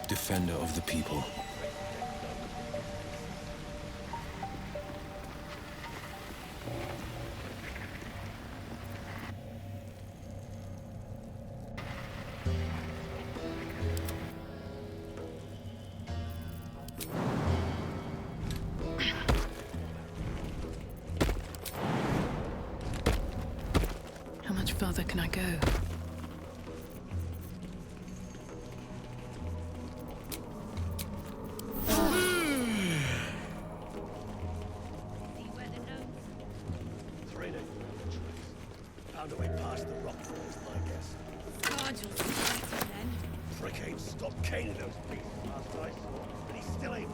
Defender of the people. How much further can I go? Found a way past the rock falls, my guess. Scargill's fighting then. Frick ain't stopped caning those beasts last night, but he still ain't.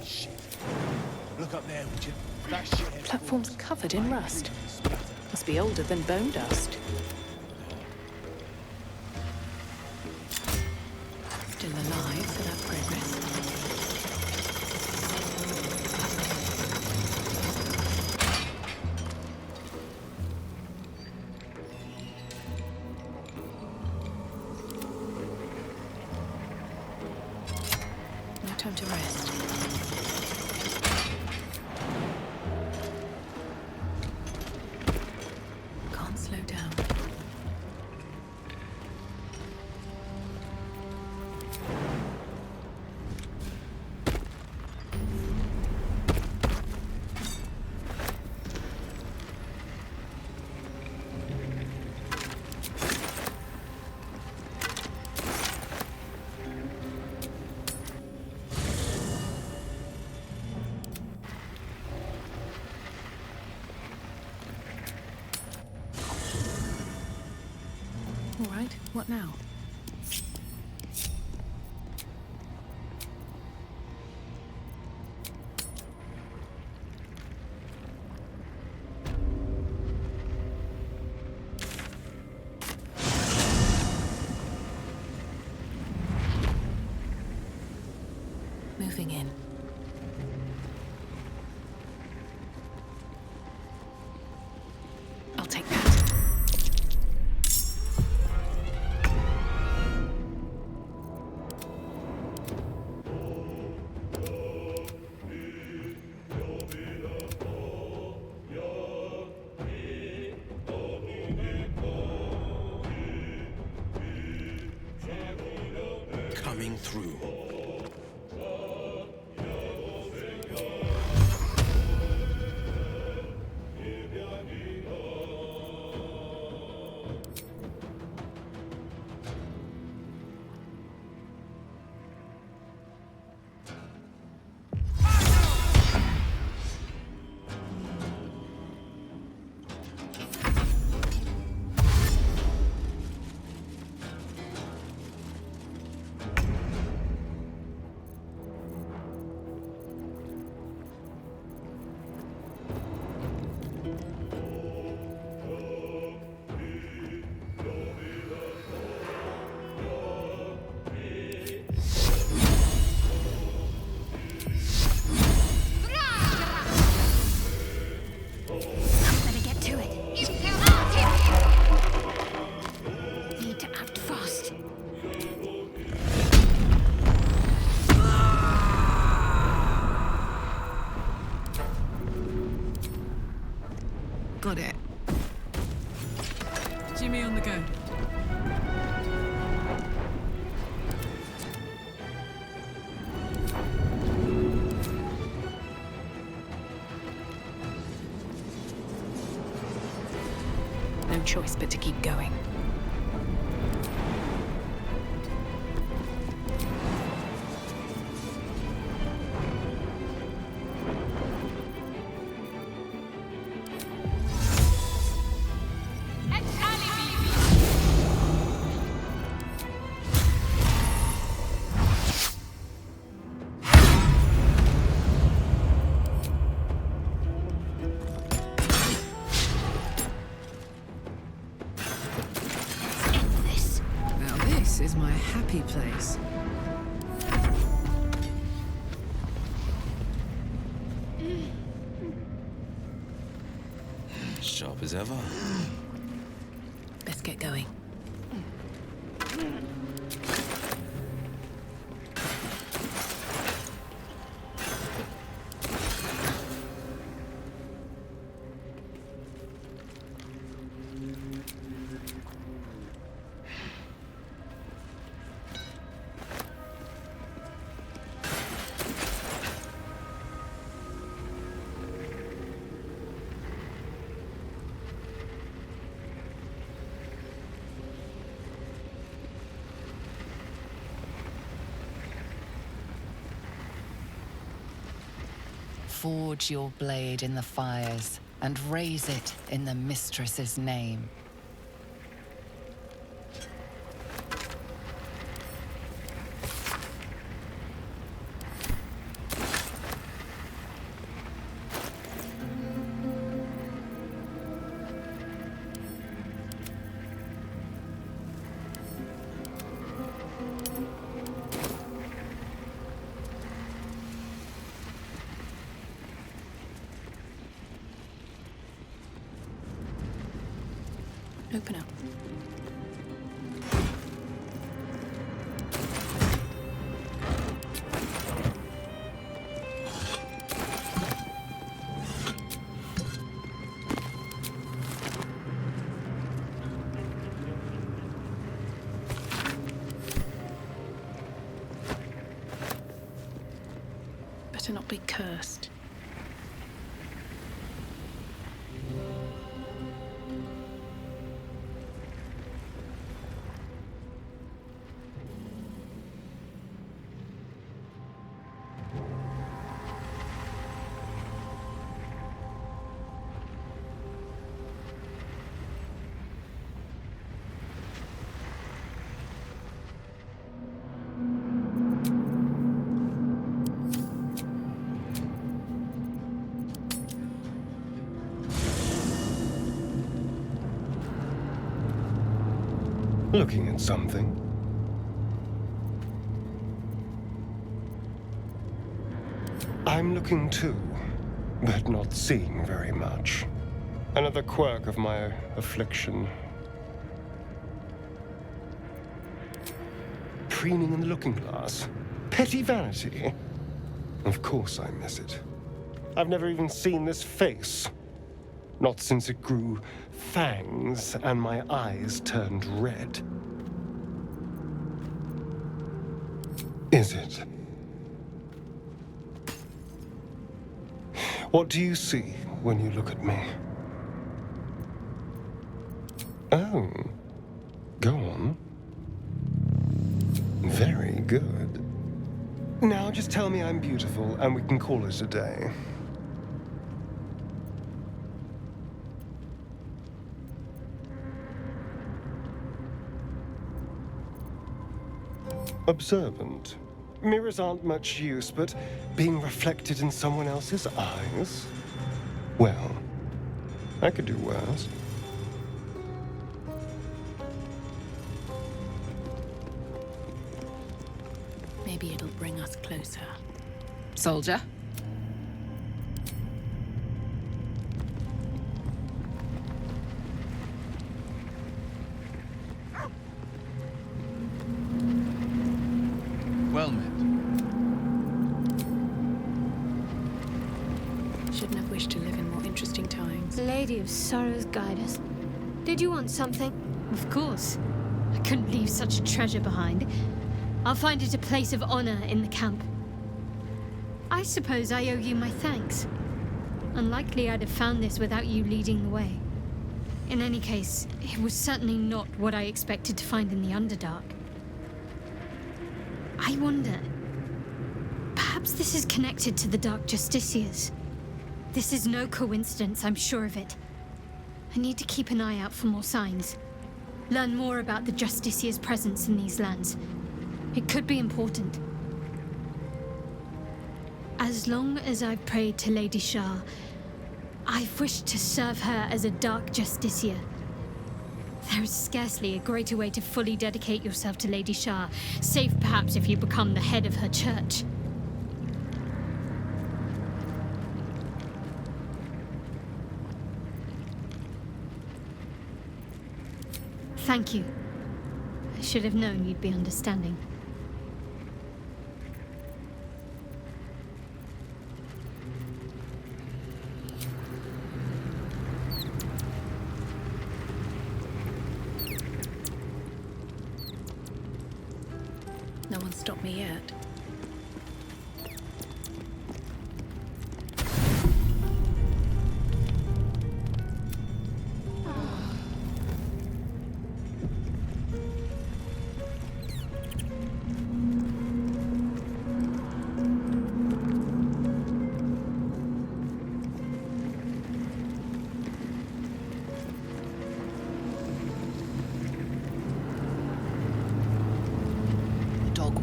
Shit. Look up there, would you? That shit. Platform's covered in rust. Must be older than bone dust. Still alive for that progress. No time to rest. What now? Moving in. I'll take that. Coming through. Got it. Jimmy on the go. No choice but to keep going. This is my happy place. Sharp as ever. Best get going. Forge your blade in the fires and raise it in the mistress's name. Open up. Better not be cursed. looking at something. I'm looking too, but not seeing very much. Another quirk of my affliction. Preening in the looking glass. Petty vanity. Of course I miss it. I've never even seen this face. Not since it grew fangs and my eyes turned red. Is it? What do you see when you look at me? Oh, go on. Very good. Now just tell me I'm beautiful and we can call it a day. Observant. Mirrors aren't much use, but being reflected in someone else's eyes? Well, I could do worse. Maybe it'll bring us closer. Soldier? Well met. Shouldn't have wished to live in more interesting times. Lady of Sorrows, guide us. Did you want something? Of course. I couldn't leave such a treasure behind. I'll find it a place of honor in the camp. I suppose I owe you my thanks. Unlikely I'd have found this without you leading the way. In any case, it was certainly not what I expected to find in the Underdark. I wonder... perhaps this is connected to the Dark Justiciars. This is no coincidence, I'm sure of it. I need to keep an eye out for more signs. Learn more about the Justiciars' presence in these lands. It could be important. As long as I've prayed to Lady Shah, I've wished to serve her as a Dark Justiciar. There is scarcely a greater way to fully dedicate yourself to Lady Shah, save perhaps if you become the head of her church. Thank you. I should have known you'd be understanding. No one's stopped me yet.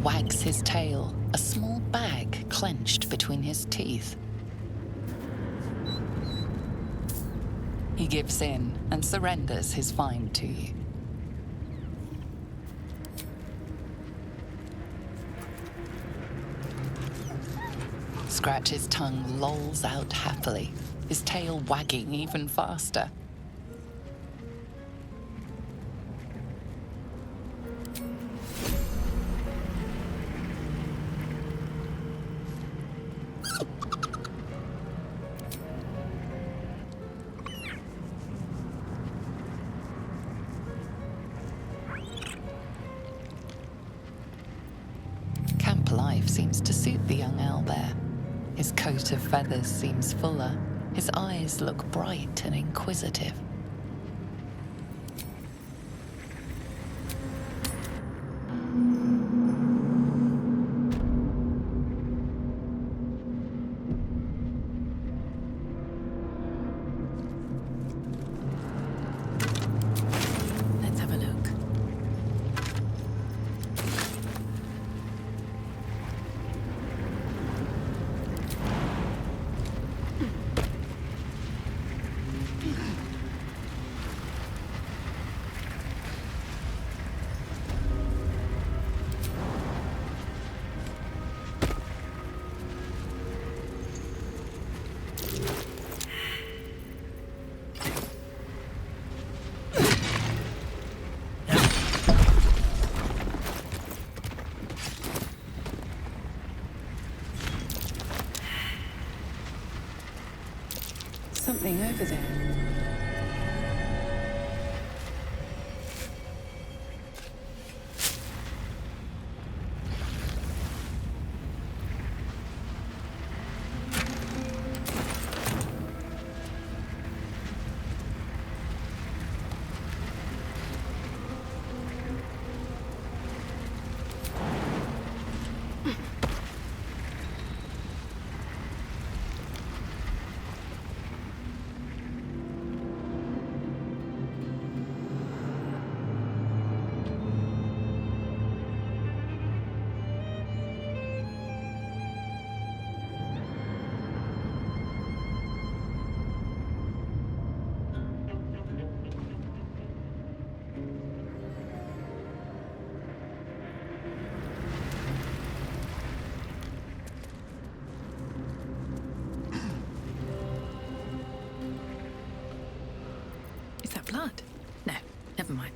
Wags his tail, a small bag clenched between his teeth. He gives in and surrenders his find to you. Scratch's tongue lolls out happily, his tail wagging even faster. Life seems to suit the young owlbear. His coat of feathers seems fuller. His eyes look bright and inquisitive. Let's have a look. something over there. Is that blood? No, never mind.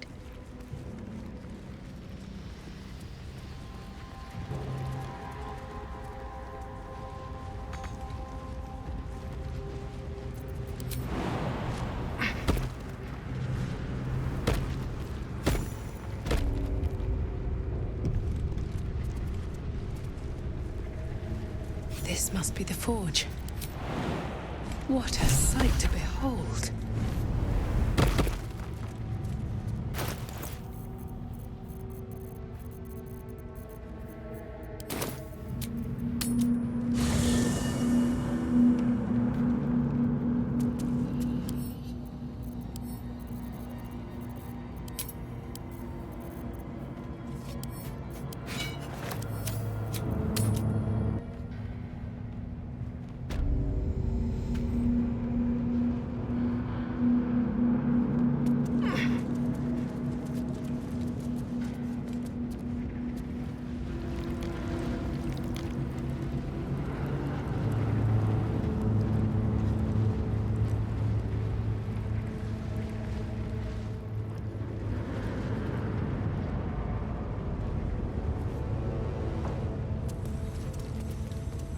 This must be the forge. What a sight to behold.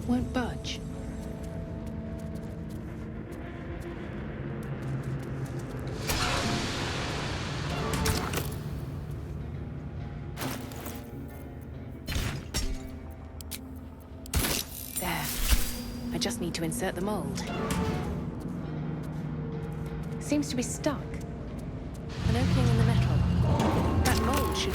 Won't budge. There. I just need to insert the mold. Seems to be stuck. An opening in the metal. That mold should...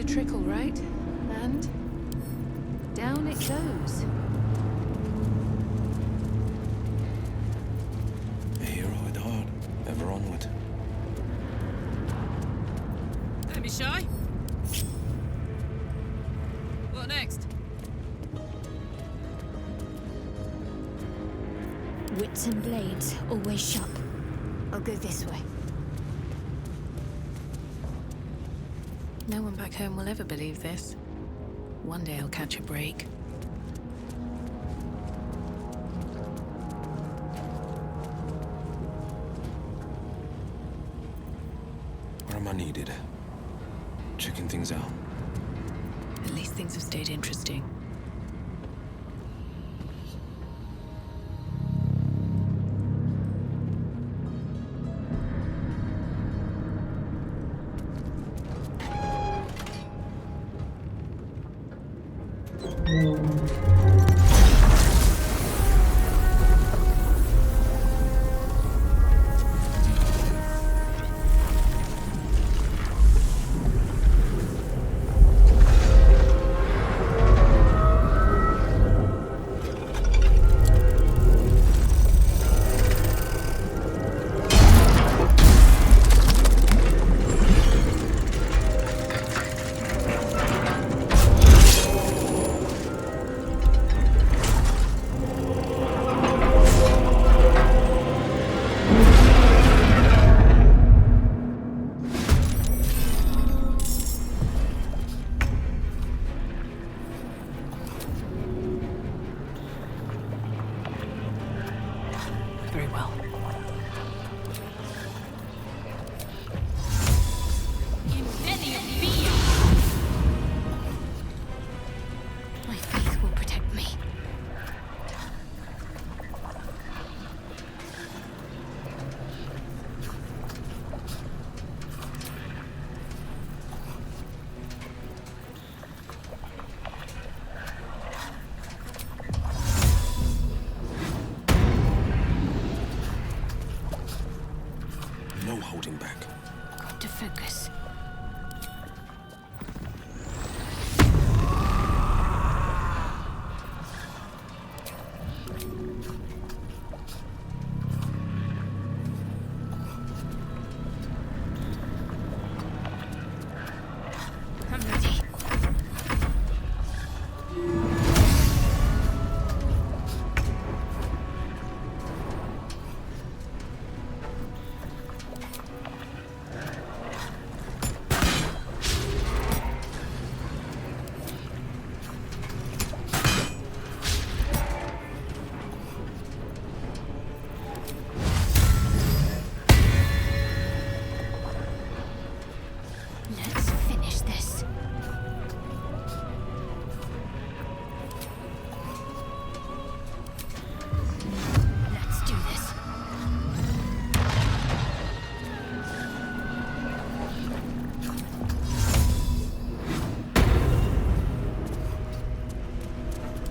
Trickle, right? And down it goes. A hero at heart, ever onward. Don't be shy. What next? Wits and blades, always sharp. I'll go this way. No one back home will ever believe this. One day I'll catch a break. Where am I needed? Checking things out. At least things have stayed interesting. this. I'm ready. Let's finish this. Let's do this.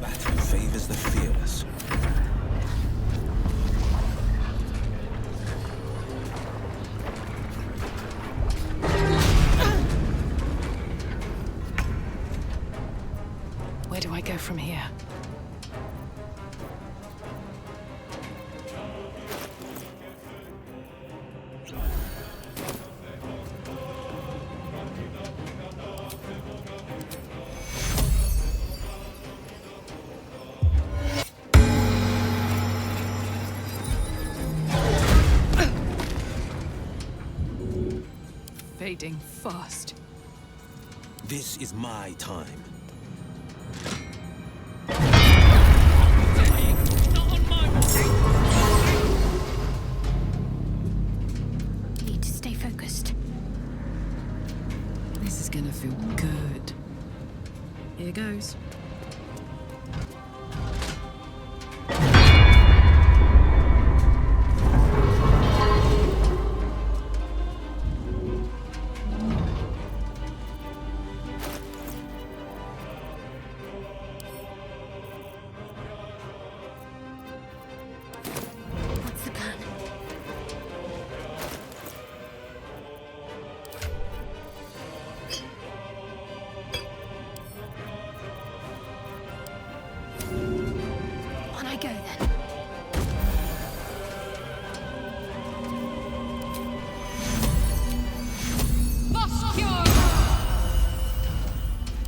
Battle favors the fearless. Where do I go from here? Fading fast. This is my time. Need to stay focused. This is gonna feel good. Here goes. What's the plan? On I go then.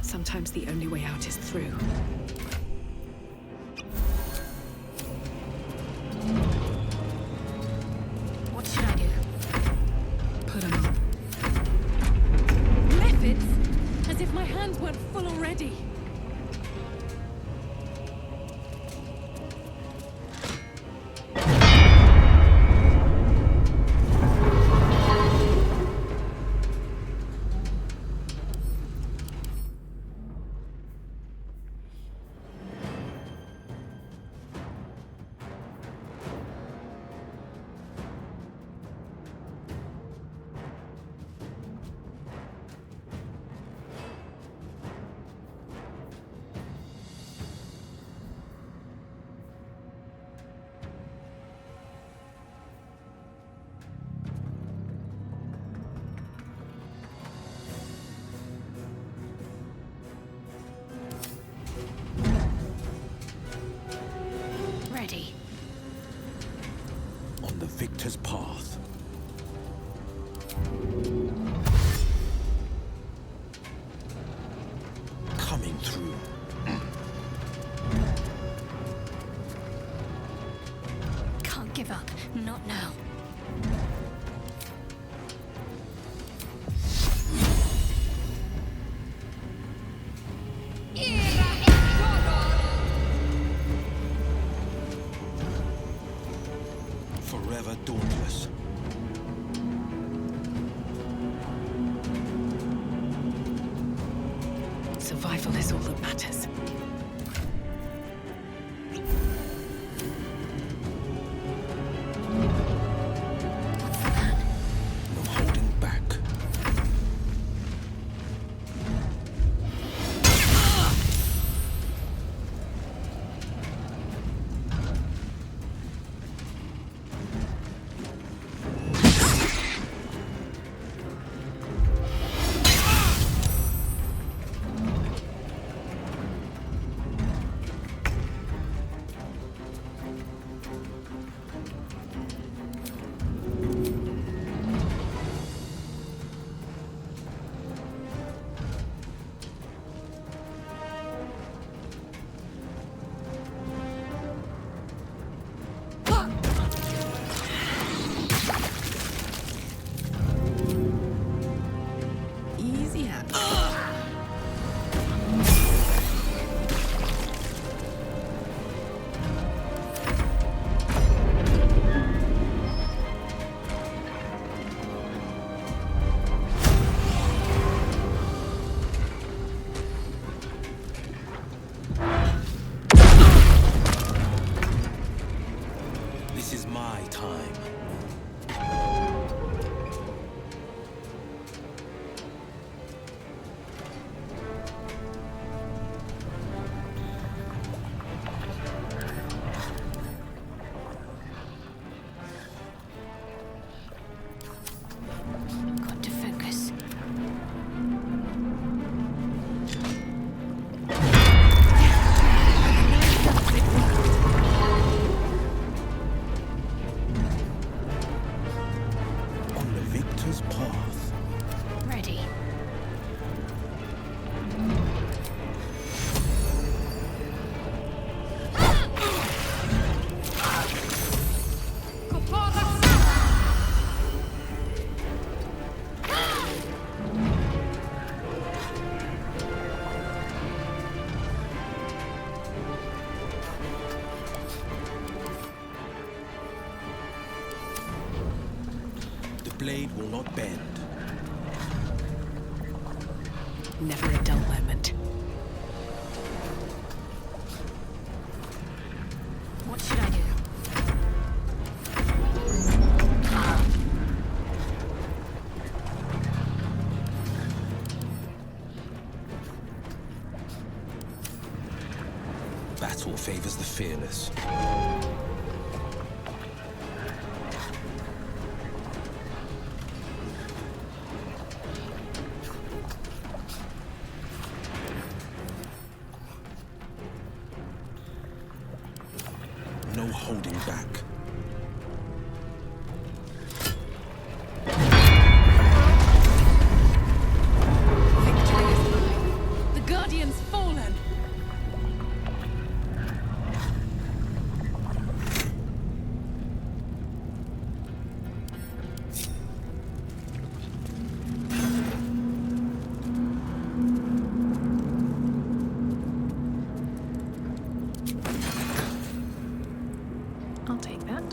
Sometimes the only way out is through. What should I do? Put 'em up. Methods? As if my hands weren't full already. Ready. On the victor's path. Coming through. Can't give up. Not now. Forever dauntless. Survival is all that matters. No holding back. blade will not bend. Never a dull moment. What should I do? Battle favors the fearless. No holding back. Victory is mine. The Guardian's fallen. I'll take that.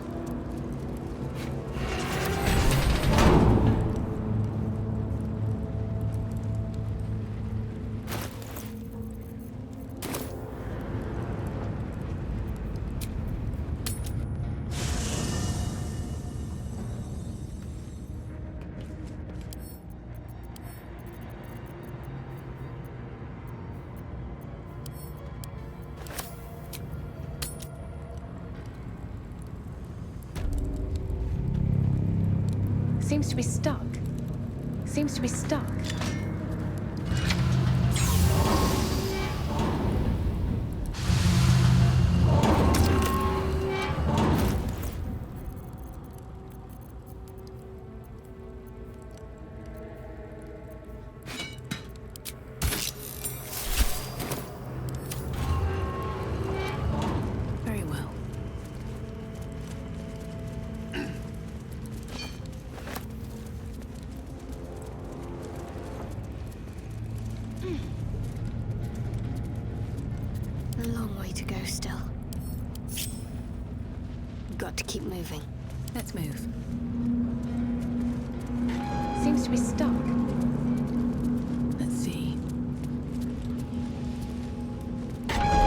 Seems to be stuck. Seems to be stuck. Very well. A long way to go still. Got to keep moving. Let's move. Seems to be stuck. Let's see.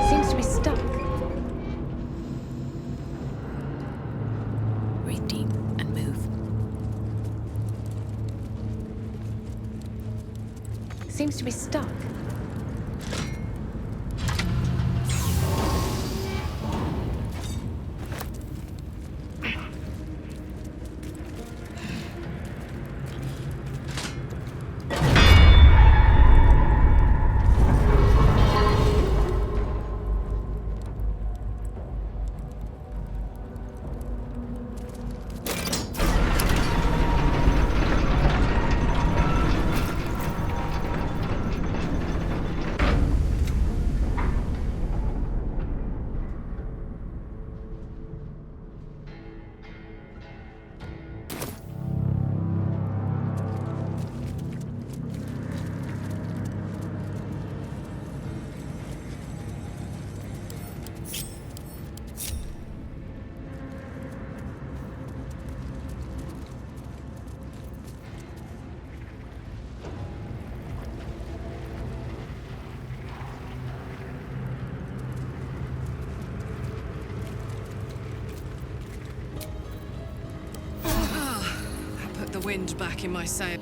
Seems to be stuck. Breathe deep and move. Seems to be stuck. Put the wind back in my sail.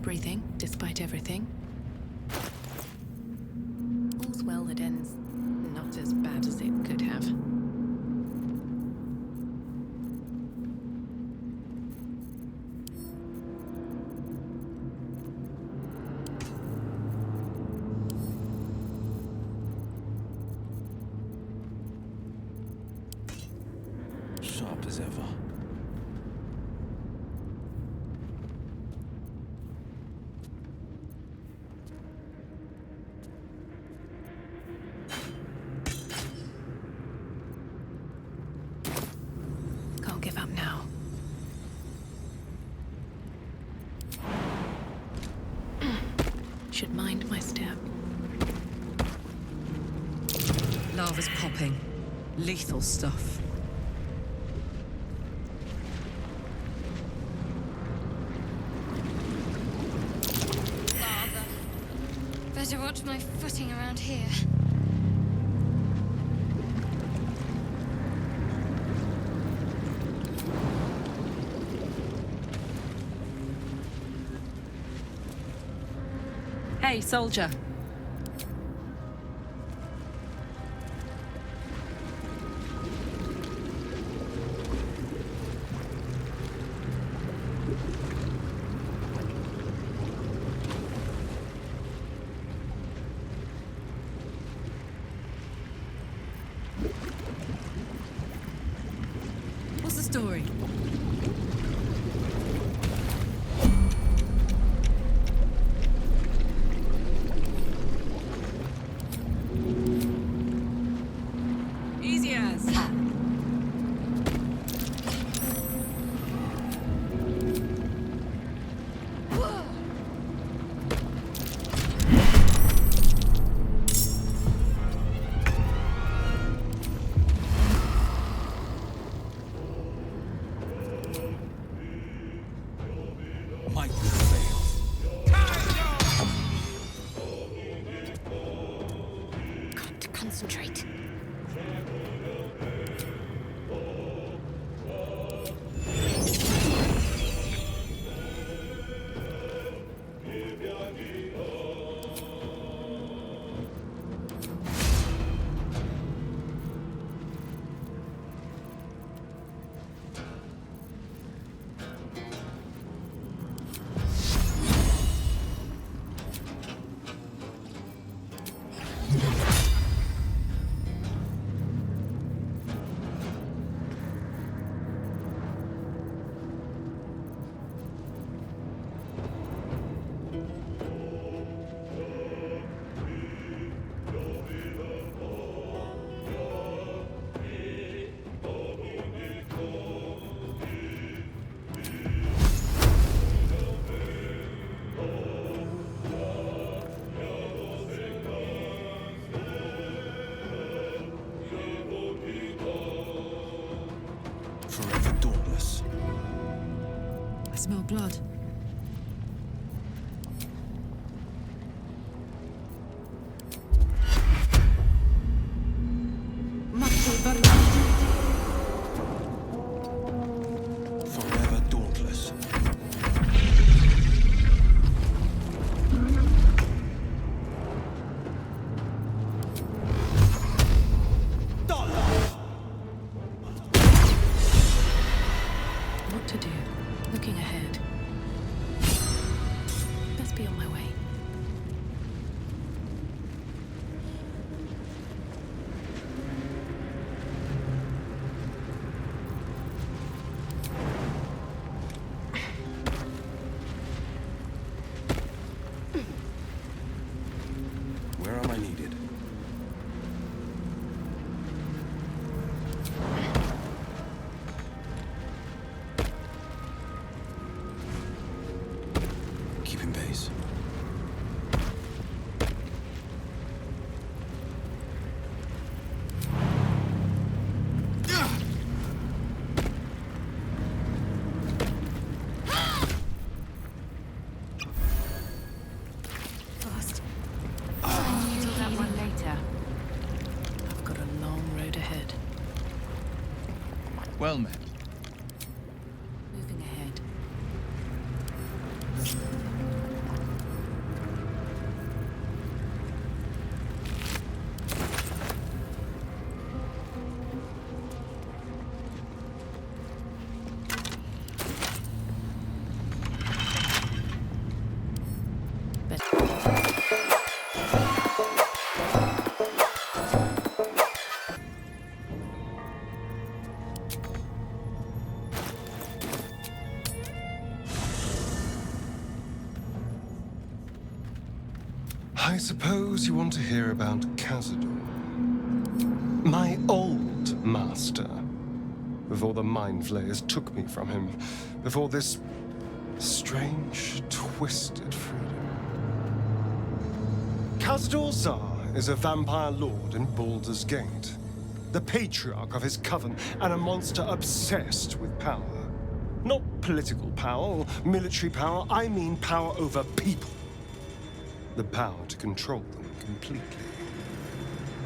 breathing, despite everything. All's well that ends not as bad as it could have. Sharp as ever. Can't give up now. Should mind my step. Lava's popping. Lethal stuff. Better watch my footing around here. Hey, soldier. What's the story? Easy as. Might will fail. Got to concentrate. Forever dauntless. I smell blood. Forever dauntless. What to do? Looking ahead. Best be on my way. Where am I needed? Keeping pace. Fast. Till that one later. I've got a long road ahead. Well met. Moving ahead. I suppose you want to hear about Cazador. My old master. Before the Mind Flayers took me from him. Before this strange, twisted freedom. Cazador Zar is a vampire lord in Baldur's Gate. The patriarch of his coven, and a monster obsessed with power. Not political power or military power, I mean power over people. The power to control them completely.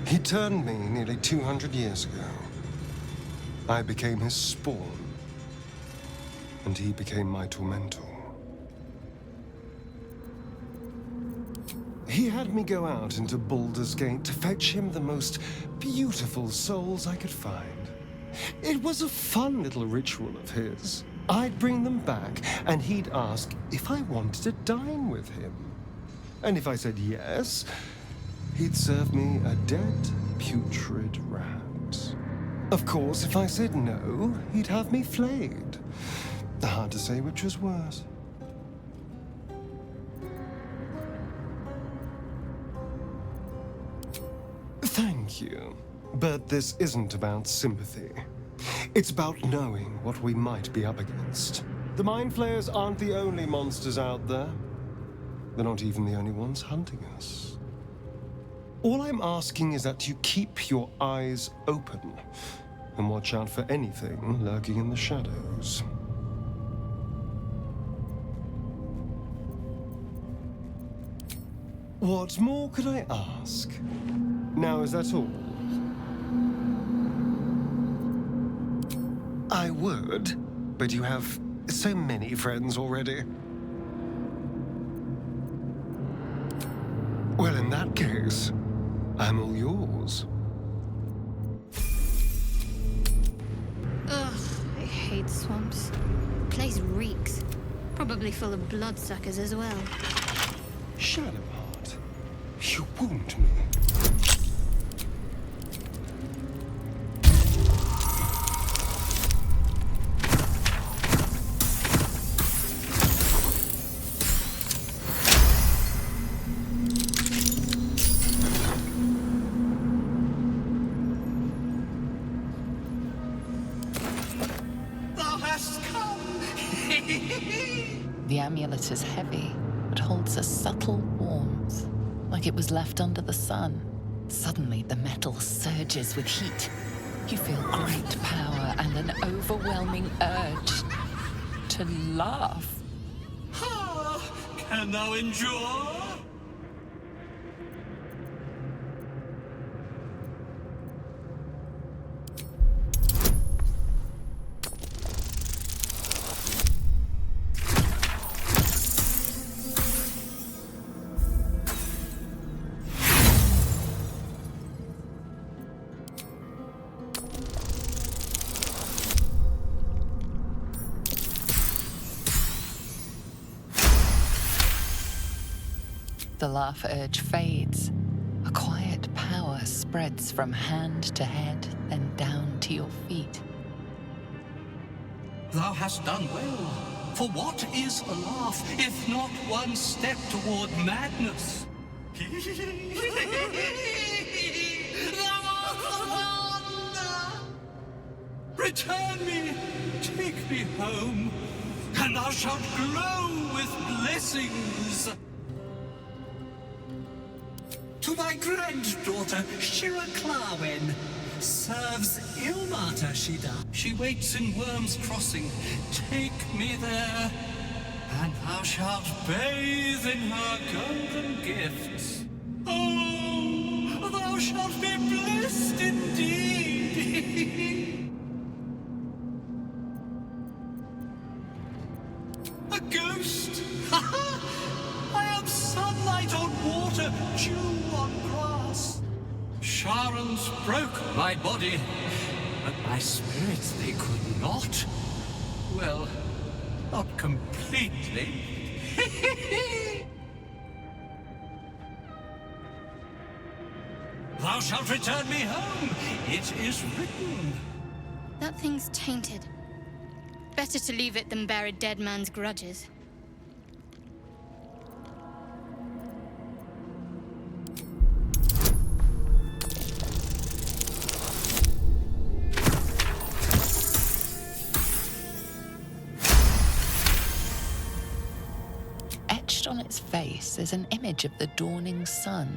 He turned me nearly 200 years ago. I became his spawn, and he became my tormentor. He had me go out into Baldur's Gate to fetch him the most beautiful souls I could find. It was a fun little ritual of his. I'd bring them back, and he'd ask if I wanted to dine with him. And if I said yes, he'd serve me a dead, putrid rat. Of course, if I said no, he'd have me flayed. Hard to say which was worse. Thank you. But this isn't about sympathy. It's about knowing what we might be up against. The Mind Flayers aren't the only monsters out there. They're not even the only ones hunting us. All I'm asking is that you keep your eyes open and watch out for anything lurking in the shadows. What more could I ask? Now, is that all? I would, but you have so many friends already. Well, in that case, I'm all yours. Ugh, I hate swamps. The place reeks. Probably full of bloodsuckers as well. Shadowheart, you wound me. The amulet is heavy, but holds a subtle warmth, like it was left under the sun. Suddenly, the metal surges with heat. You feel great power and an overwhelming urge to laugh. Can thou endure? The laugh urge fades. A quiet power spreads from hand to head, then down to your feet. Thou hast done well. For what is a laugh, if not one step toward madness? Thou art the one! Return me, take me home, and thou shalt glow with blessings. To thy granddaughter, Shira Clarwen, serves Ilmata she does. She waits in Worm's Crossing. Take me there, and thou shalt bathe in her golden gifts. Oh, thou shalt be blessed indeed. A ghost? I am sunlight on water, dew on grass. Sharon's broke my body, but my spirit they could not. Well, not completely. Thou shalt return me home. It is written. That thing's tainted. Better to leave it than bear a dead man's grudges. face is an image of the dawning sun.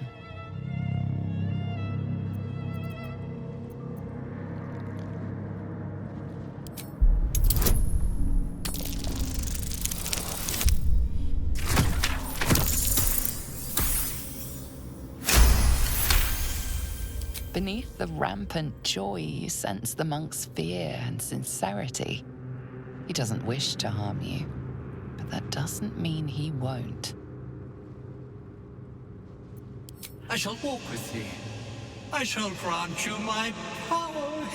Beneath the rampant joy, you sense the monk's fear and sincerity. He doesn't wish to harm you, but that doesn't mean he won't. I shall walk with thee. I shall grant you my power.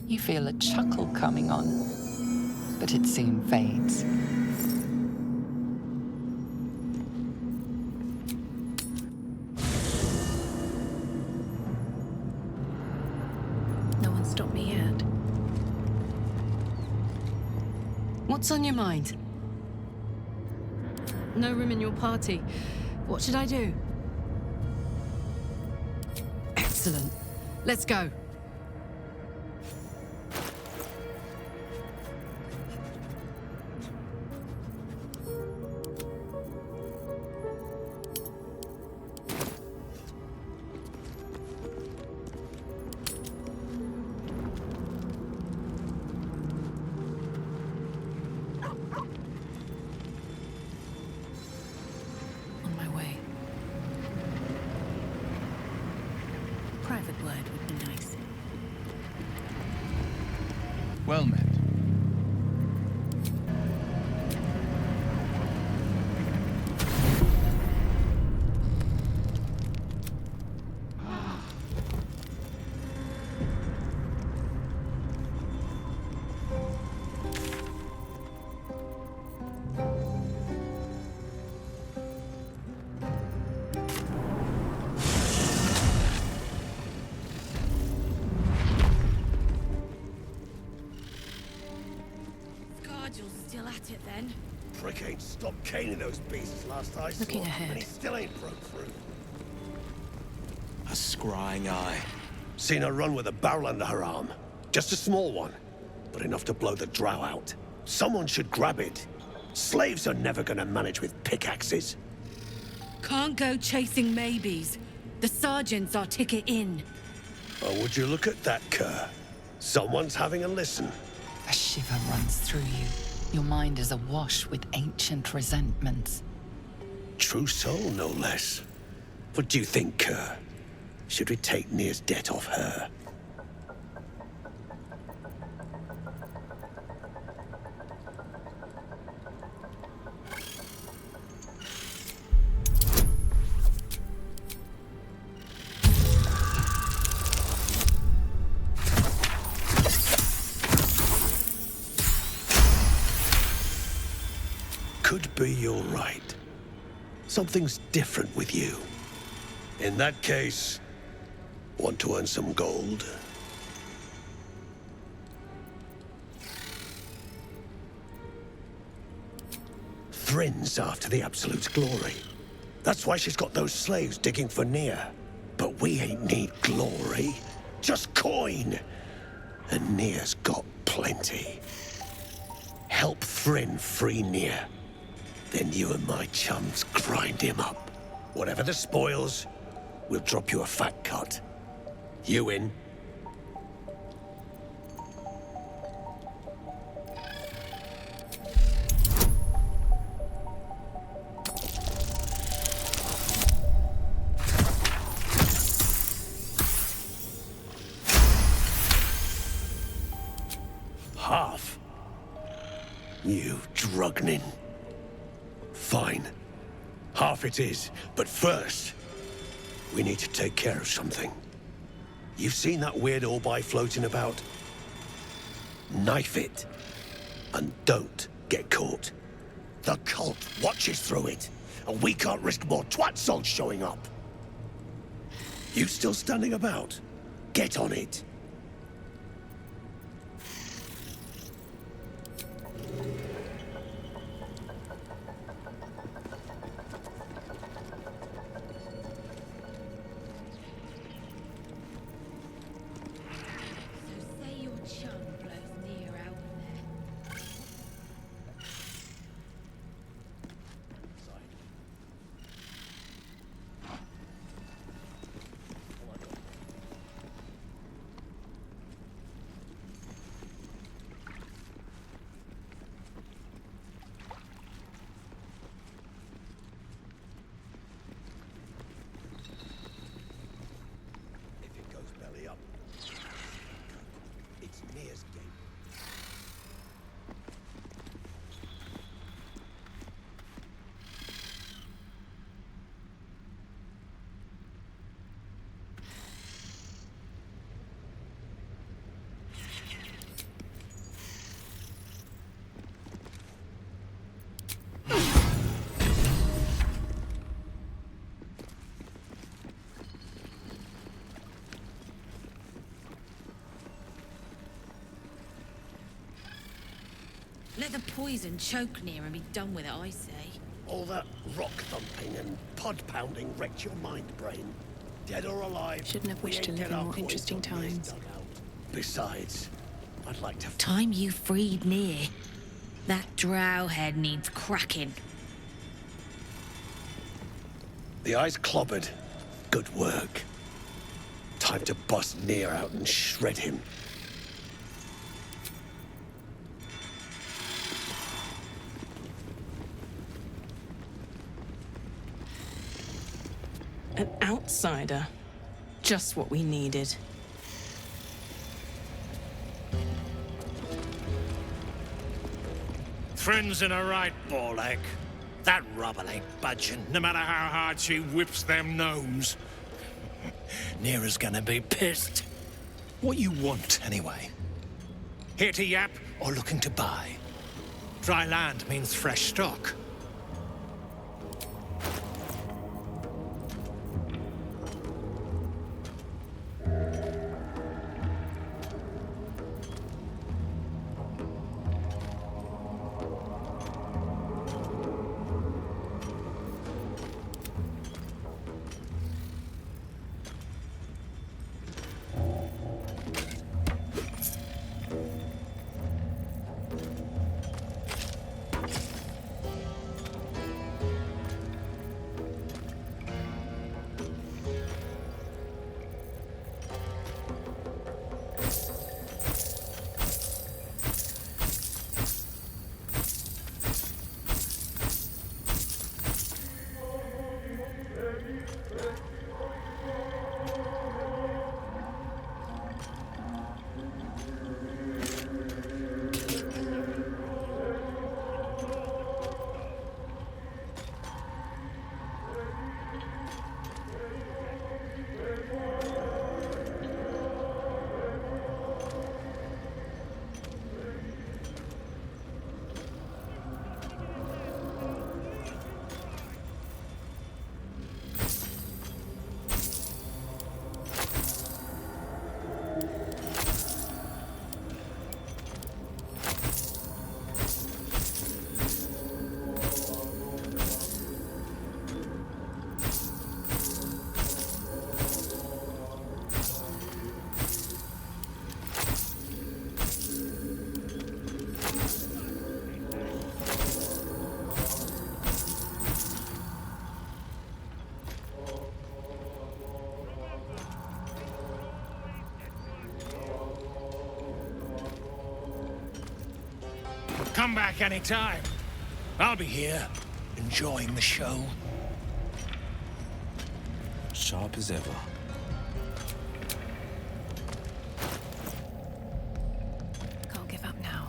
You feel a chuckle coming on, but it soon fades. No one stopped me yet. What's on your mind? No room in your party. What should I do? Excellent. Let's go. On my way. Private word would be nice. Well met. God, you're still at it then. Prick ain't stopped caning those beasts last I saw. Looking ahead. And he still ain't broke through. A scrying eye. Seen her run with a barrel under her arm. Just a small one, but enough to blow the drow out. Someone should grab it. Slaves are never gonna manage with pickaxes. Can't go chasing maybes. The sergeant's our ticket in. Oh, would you look at that, Kerr? Someone's having a listen. A shiver runs through you. Your mind is awash with ancient resentments. True soul, no less. What do you think, Kerr? Should we take Nere's debt off her? Could be you're right. Something's different with you. In that case, want to earn some gold? Thrin's after the Absolute's glory. That's why she's got those slaves digging for Nere. But we ain't need glory, just coin. And Nere's got plenty. Help Thryn free Nere. Then you and my chums grind him up. Whatever the spoils, we'll drop you a fat cut. You in? Half? You drugnin. Fine. Half it is, but first, we need to take care of something. You've seen that weird orbi floating about? Knife it. And don't get caught. The cult watches through it, and we can't risk more twat souls showing up. You still standing about? Get on it. this game. Let the poison choke Nere and be done with it, I say. All that rock thumping and pod pounding wrecked your mind, brain. Dead or alive. Shouldn't have wished to live in more interesting times. Besides, I'd like to. Time you freed Nere. That drow head needs cracking. The eye's clobbered. Good work. Time to bust Nere out and shred him. An outsider. Just what we needed. Friends in a right, Ball-egg. That rubble ain't budging, no matter how hard she whips them gnomes. Nere's gonna be pissed. What you want, anyway? Here to yap or looking to buy? Dry land means fresh stock. Come back anytime. I'll be here, enjoying the show. Sharp as ever. Can't give up now.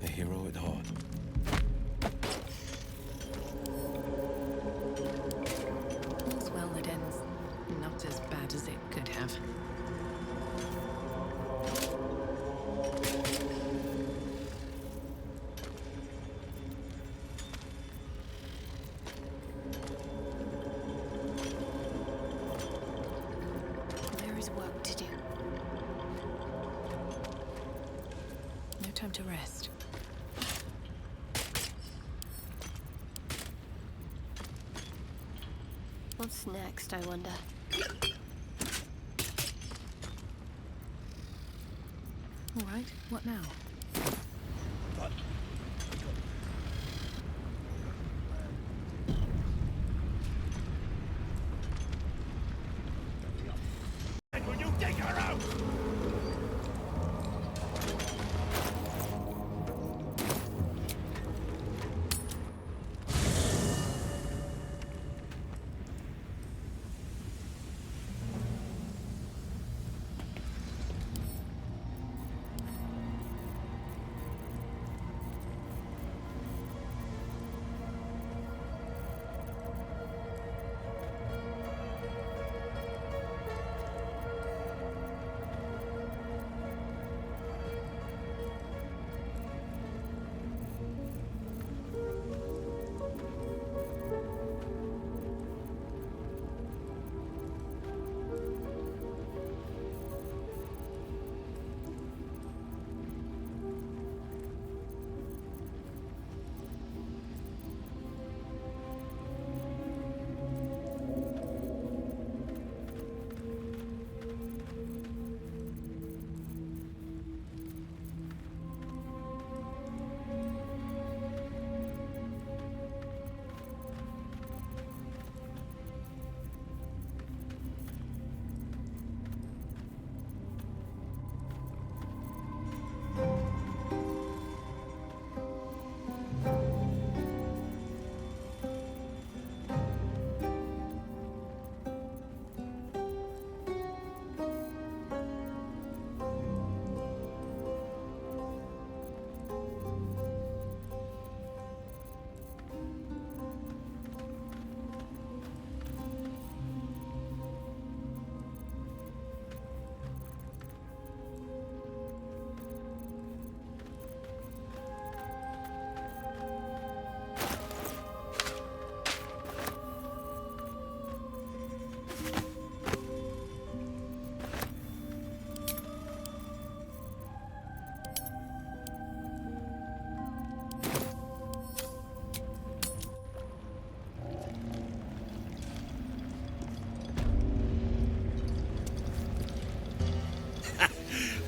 A hero at heart. All's well that ends not as bad as it could have. There is work to do. No time to rest. What's next, I wonder? All right, what now? Will you dig her out?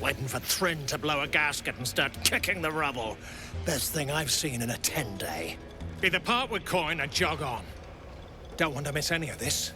waiting for Thryn to blow a gasket and start kicking the rubble. Best thing I've seen in a 10-day. Either part with coin or jog on. Don't want to miss any of this.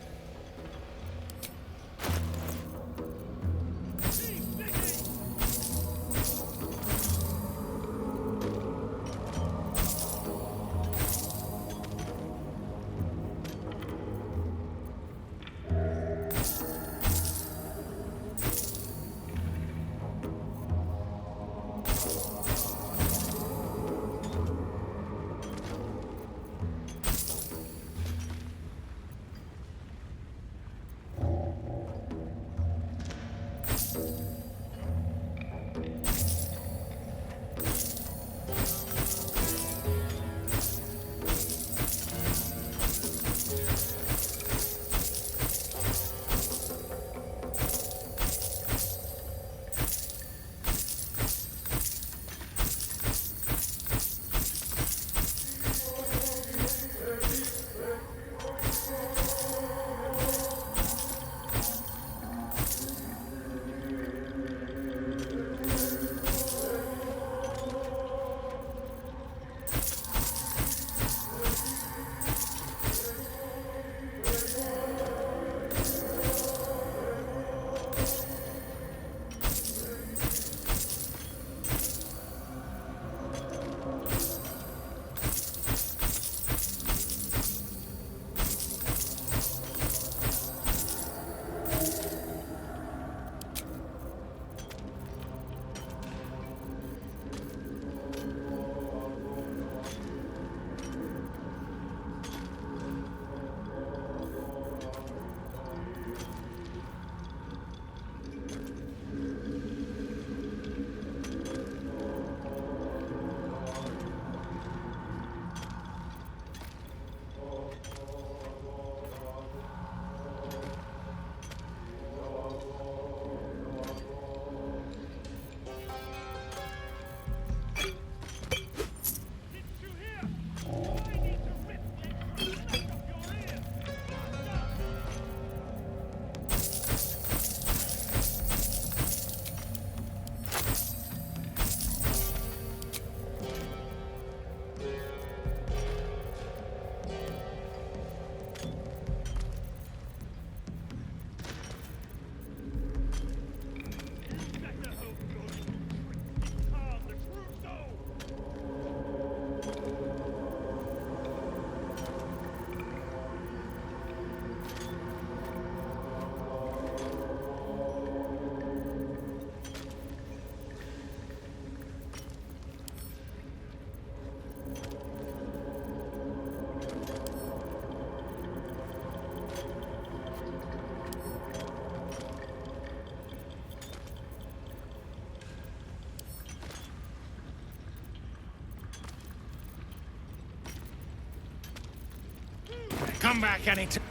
Come back anytime.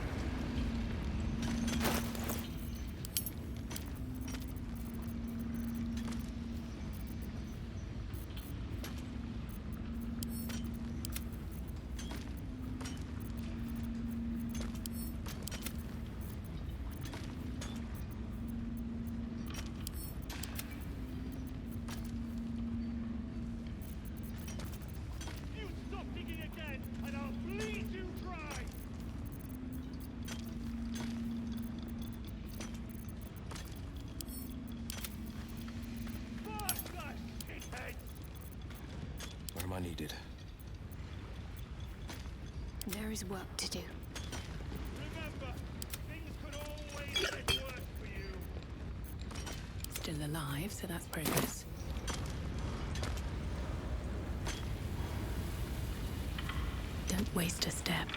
I needed. There is work to do. Remember, things could always get worse for you. Still alive, so that's progress. Don't waste a step.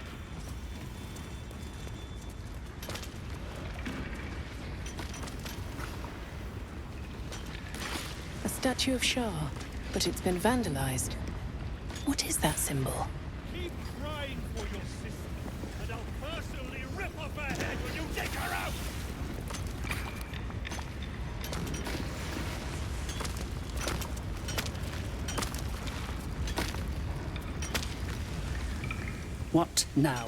A statue of Shah, but it's been vandalized. What is that symbol? Keep crying for your sister, and I'll personally rip off her head when you take her out! What now?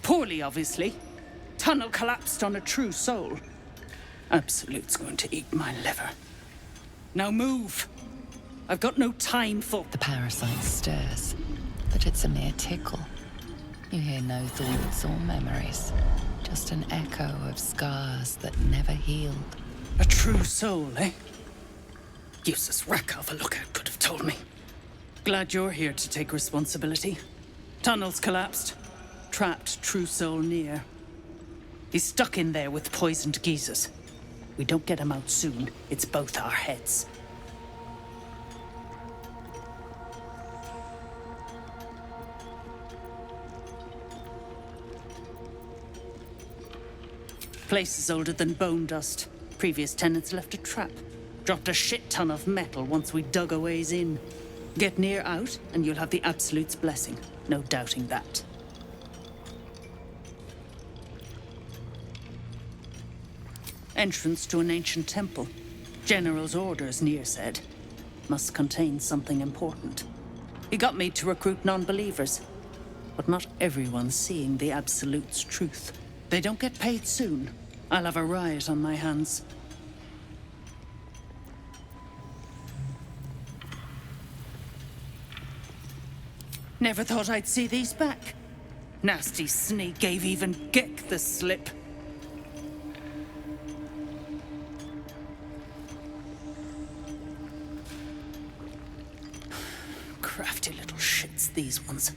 Poorly, obviously. Tunnel collapsed on a true soul. Absolute's going to eat my liver. Now move! I've got no time for... The parasite stirs, but it's a mere tickle. You hear no thoughts or memories, just an echo of scars that never healed. A true soul, eh? Useless wreck of a lookout could have told me. Glad you're here to take responsibility. Tunnels collapsed. Trapped true soul Nere. He's stuck in there with poisoned geezers. We don't get him out soon, it's both our heads. Place is older than bone dust. Previous tenants left a trap. Dropped a shit ton of metal once we dug a ways in. Get Nere out, and you'll have the Absolute's blessing. No doubting that. Entrance to an ancient temple. General's orders, Nere said. Must contain something important. He got me to recruit non-believers. But not everyone's seeing the Absolute's truth. They don't get paid soon. I'll have a riot on my hands. Never thought I'd see these back. Nasty sneak gave even Gek the slip. Crafty little shits, these ones.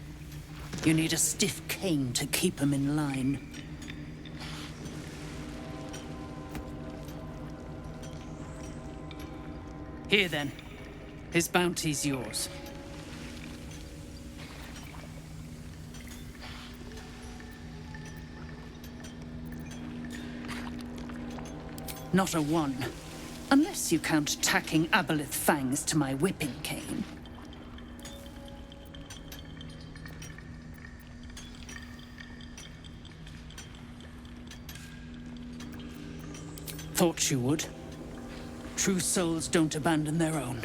You need a stiff cane to keep them in line. Here then. His bounty's yours. Not a one. Unless you count tacking aboleth fangs to my whipping cane. Thought you would. True souls don't abandon their own.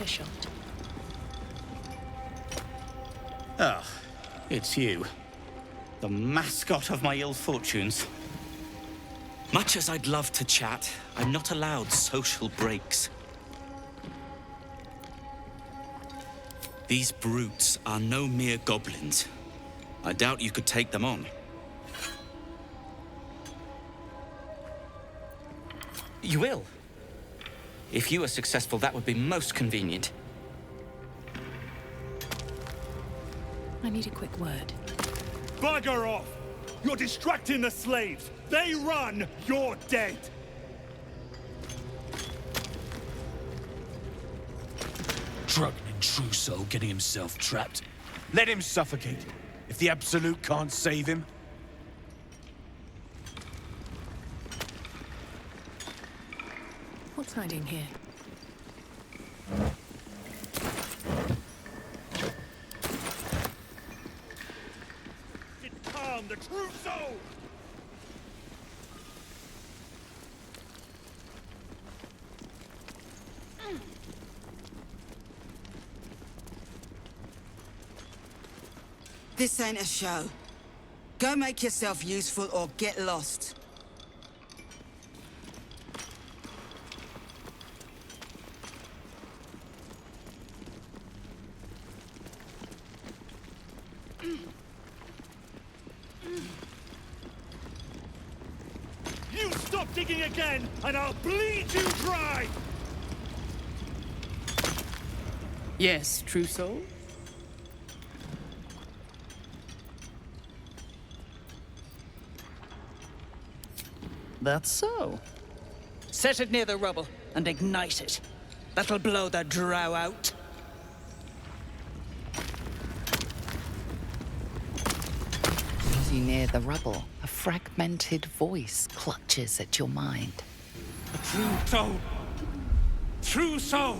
A shot. Ah, it's you. The mascot of my ill fortunes. Much as I'd love to chat, I'm not allowed social breaks. These brutes are no mere goblins. I doubt you could take them on. You will. If you are successful, that would be most convenient. I need a quick word. Bugger off! You're distracting the slaves! They run, you're dead! Drugging in true soul, getting himself trapped. Let him suffocate. If the Absolute can't save him. What's hiding here? Calm the true soul! This ain't a show. Go make yourself useful or get lost. You stop digging again, and I'll bleed you dry! Yes, true soul? That's so. Set it near the rubble and ignite it. That'll blow the drow out. As you near the rubble, a fragmented voice clutches at your mind. A true soul! True soul!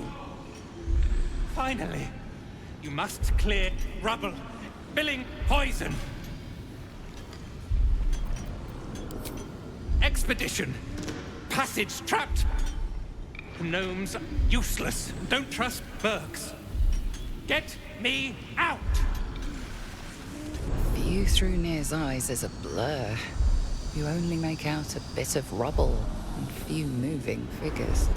Finally! You must clear rubble, spilling poison! Expedition! Passage trapped! The gnomes are useless. Don't trust Burks. Get me out! View through Nere's eyes is a blur. You only make out a bit of rubble and few moving figures.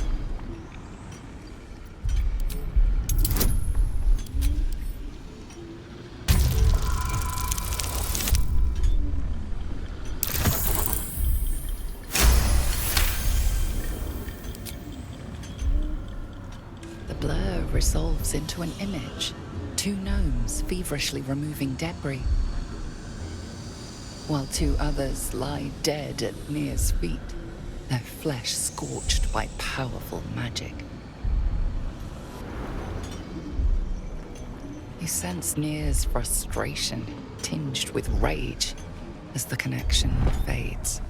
The blur resolves into an image. Two gnomes feverishly removing debris, while two others lie dead at Nere's feet, their flesh scorched by powerful magic. You sense Nere's frustration, tinged with rage, as the connection fades.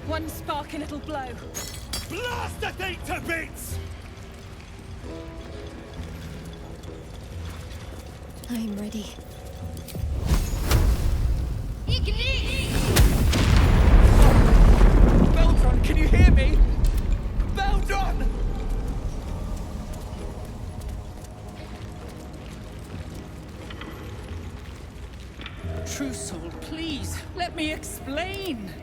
One spark and it'll blow. Blast the thing to bits! I'm ready. Baldur, can you hear me? Baldur! True soul, please, let me explain.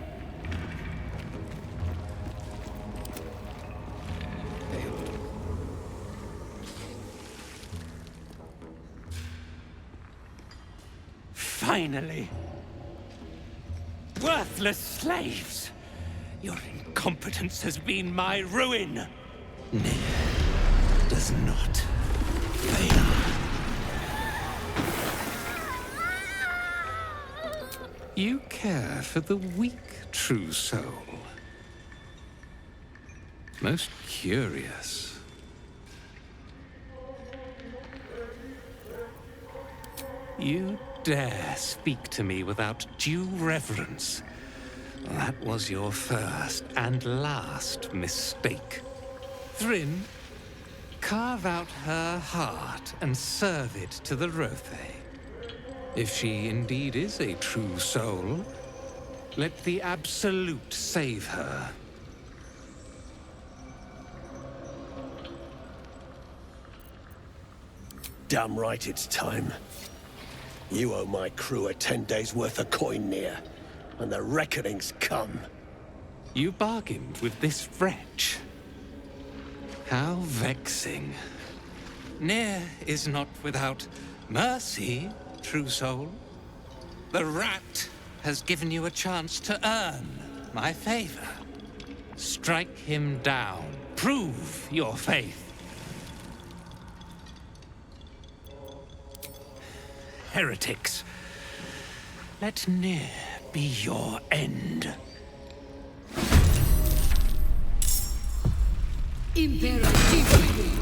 Finally! Worthless slaves! Your incompetence has been my ruin! Nere does not fail. You care for the weak, true soul. Most curious. You dare speak to me without due reverence. That was your first and last mistake. Thryn, carve out her heart and serve it to the Rothe. If she indeed is a true soul, let the Absolute save her. Damn right it's time. You owe my crew a 10 days' worth of coin, Nere, and the reckoning's come. You bargained with this wretch. How vexing. Nere is not without mercy, true soul. The rat has given you a chance to earn my favor. Strike him down. Prove your faith. Heretics, let Nere be your end. Imperative.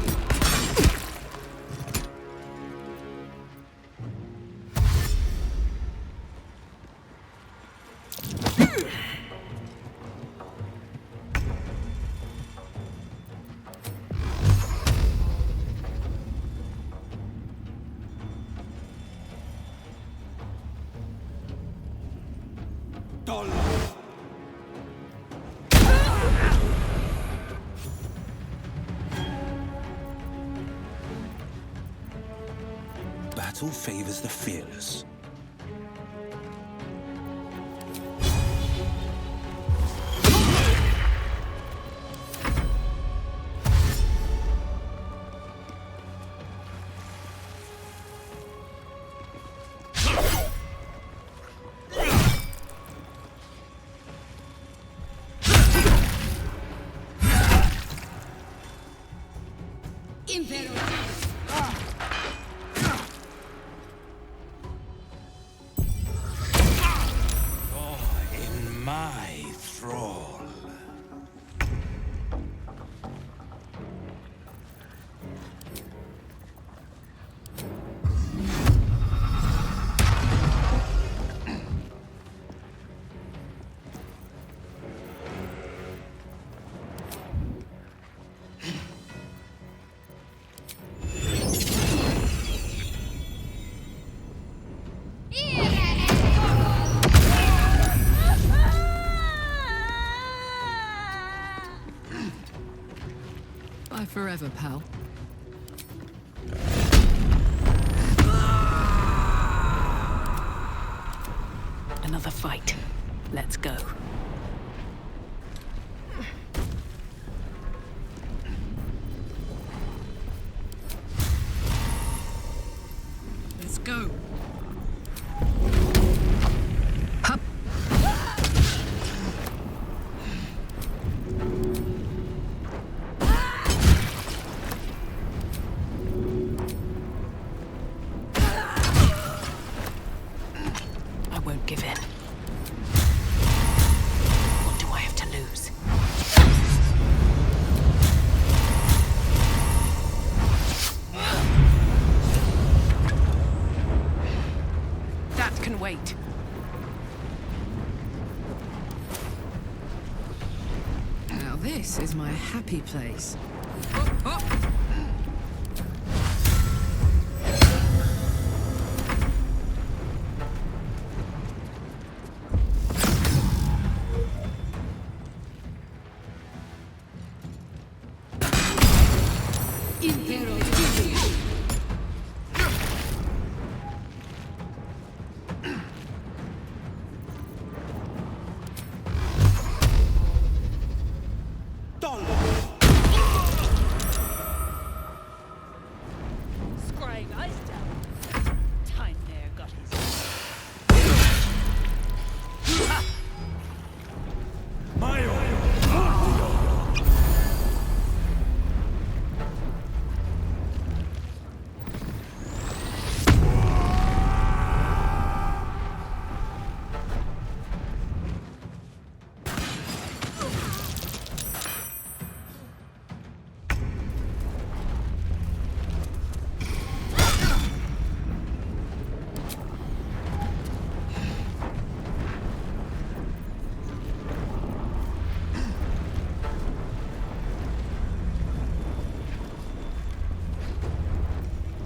battle favors the fearless. My thrall. Bye forever, pal. Another fight. Let's go. Let's go. Give in. What do I have to lose? That can wait. Now this is my happy place.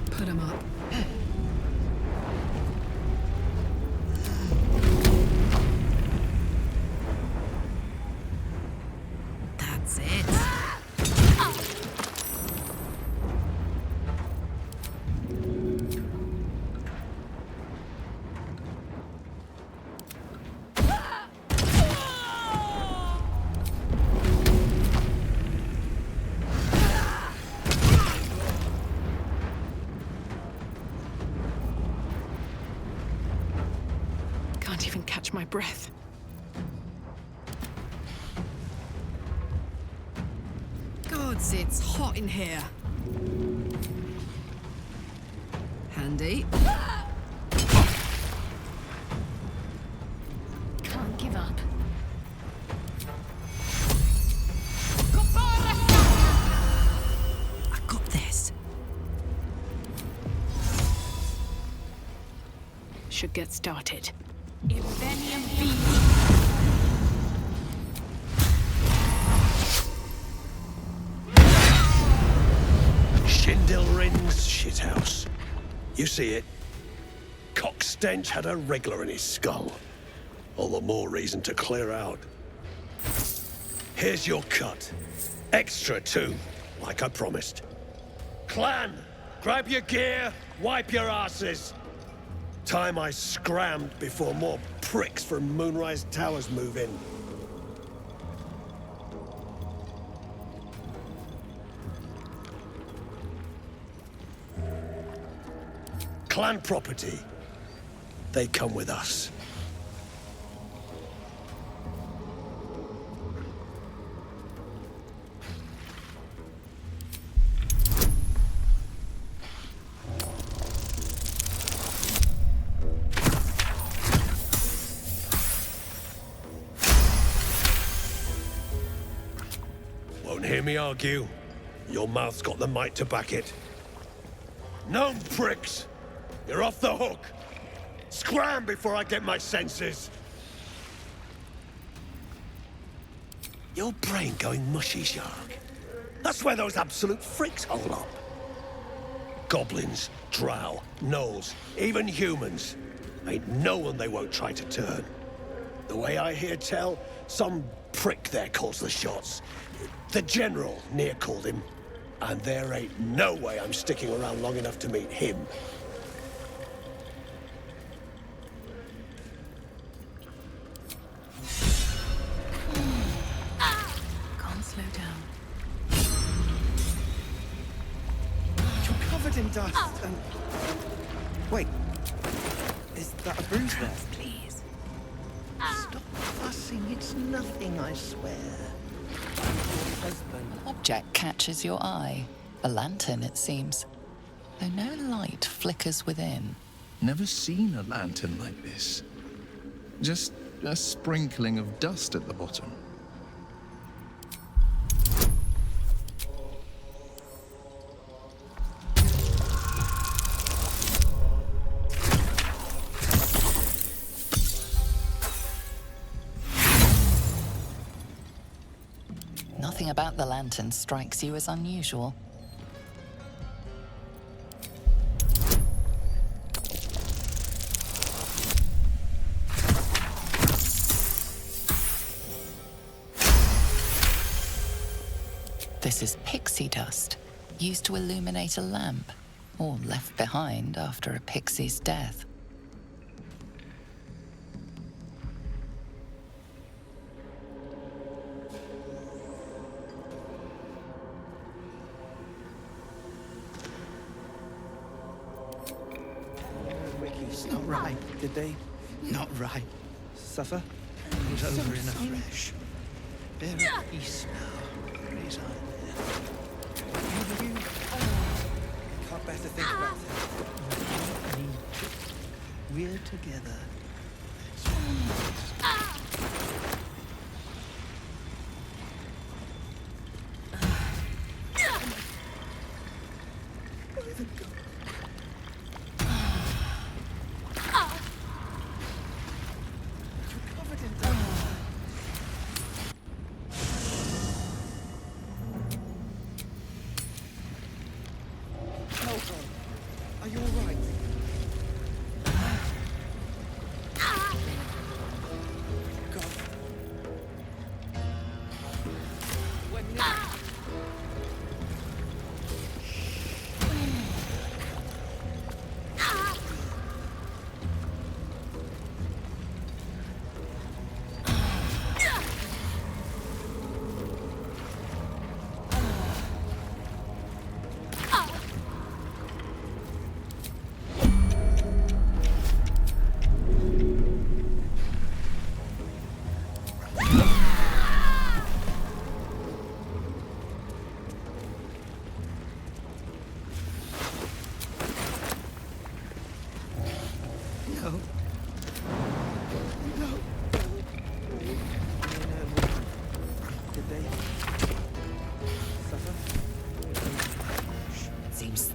Put him up. That's it. Can't even catch my breath. Gods, it's hot in here. Handy. Can't give up. I got this. Should get started. Shindilrin's shithouse. You see it? Cock stench had a wriggler in his skull. All the more reason to clear out. Here's your cut. Extra too, like I promised. Clan, Grab your gear, wipe your asses. Time I scrammed before more pricks from Moonrise Towers move in. Clan property. They come with us. Won't hear me argue. Your mouth's got the might to back it. Gnome pricks! You're off the hook! Scram before I get my senses! Your brain going mushy, Shark. That's where those absolute freaks hole up. Goblins, drow, gnolls, even humans. Ain't no one they won't try to turn. The way I hear tell, some prick there calls the shots. The General, Nere called him. And there ain't no way I'm sticking around long enough to meet him. Can't slow down. You're covered in dust and... Wait. Is that a bruise there? Please. Stop fussing. It's nothing, I swear. An object catches your eye. A lantern, it seems. Though no light flickers within. Never seen a lantern like this. Just a sprinkling of dust at the bottom. Nothing about the lantern strikes you as unusual. This is pixie dust, used to illuminate a lamp, or left behind after a pixie's death. It's not right, did they? Not right. Suffer? It was over in a flash. They're at peace now. Praise on. You can't bear to think about it. We're together. Are you all right? God.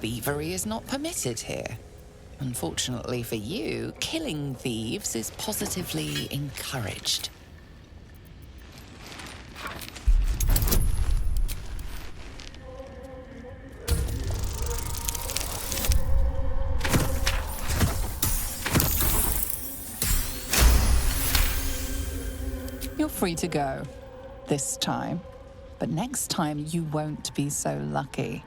Thievery is not permitted here. Unfortunately for you, killing thieves is positively encouraged. You're free to go. This time. But next time you won't be so lucky.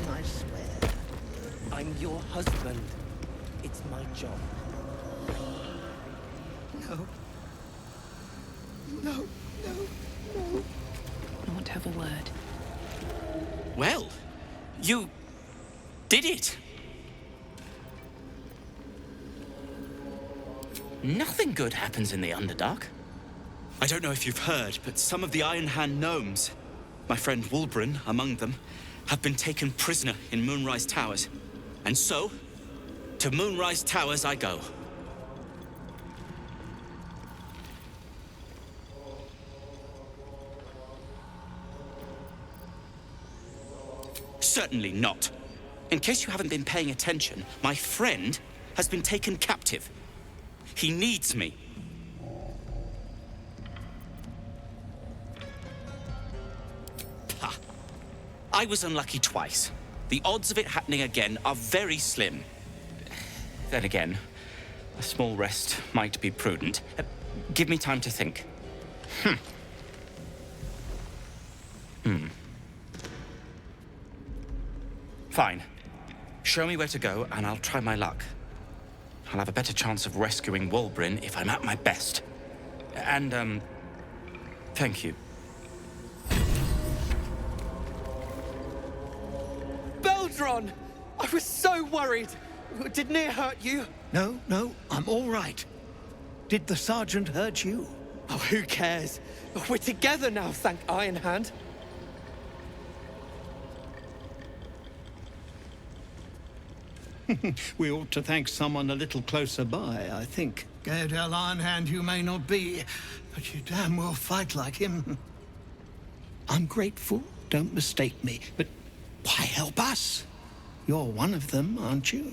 I swear. I'm your husband. It's my job. No. No, no, no. I want to have a word. Well, you did it. Nothing good happens in the Underdark. I don't know if you've heard, but some of the Iron Hand gnomes, my friend Wulbren among them, have been taken prisoner in Moonrise Towers. And so, to Moonrise Towers I go. Certainly not. In case you haven't been paying attention, my friend has been taken captive. He needs me. Ha! I was unlucky twice. The odds of it happening again are very slim. Then again, a small rest might be prudent. Give me time to think. Fine. Show me where to go, and I'll try my luck. I'll have a better chance of rescuing Wulbren if I'm at my best. And, thank you. Beldron! I was so worried! Did Nere hurt you? No, no, I'm all right. Did the sergeant hurt you? Oh, who cares? We're together now, thank Iron Hand. We ought to thank someone a little closer by, I think. Gaedel Ironhand you may not be, but you damn well fight like him. I'm grateful, don't mistake me, but why help us? You're one of them, aren't you?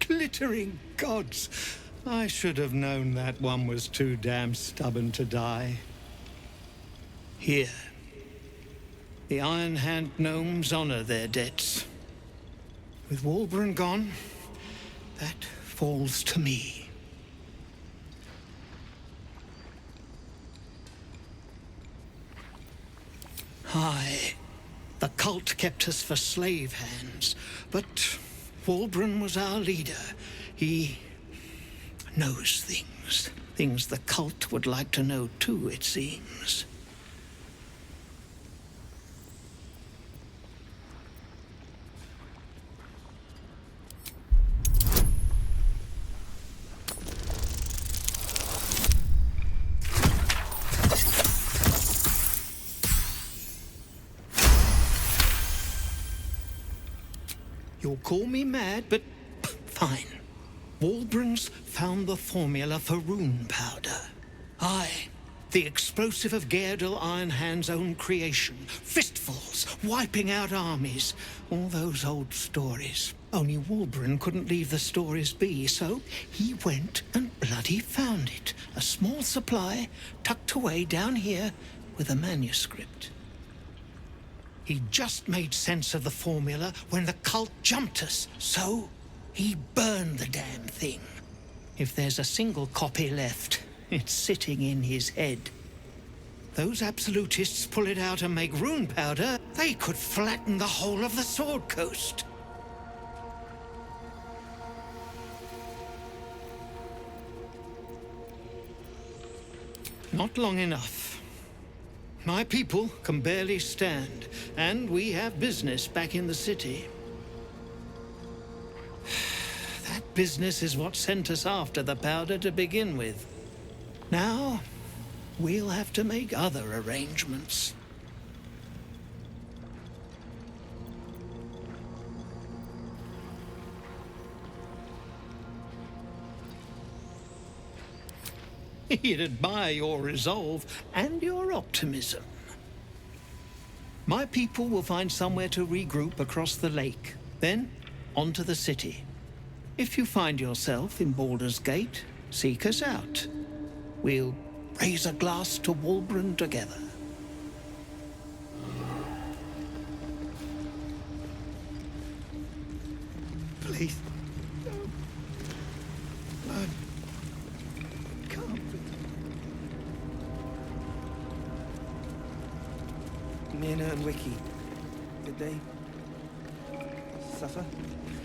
Glittering gods! I should have known that one was too damn stubborn to die. Here. The Iron Hand gnomes honor their debts. With Wulbren gone, that falls to me. Aye, the cult kept us for slave hands, but Wulbren was our leader. He knows things. Things the cult would like to know too, it seems. You'll call me mad, but fine. Wulbren's found the formula for rune powder. Aye, the explosive of Gaedel Ironhand's own creation. Fistfuls, wiping out armies. All those old stories. Only Wulbren couldn't leave the stories be, so he went and bloody found it. A small supply, tucked away down here with a manuscript. He just made sense of the formula when the cult jumped us, so he burned the damn thing. If there's a single copy left, it's sitting in his head. Those absolutists pull it out and make rune powder, they could flatten the whole of the Sword Coast. Not long enough. My people can barely stand, and we have business back in the city. That business is what sent us after the powder to begin with. Now, we'll have to make other arrangements. He'd admire your resolve and your optimism. My people will find somewhere to regroup across the lake, then on to the city. If you find yourself in Baldur's Gate, seek us out. We'll raise a glass to Wulbren together. Please. No. Blood. Can't be. Nere and Wiki, did they suffer?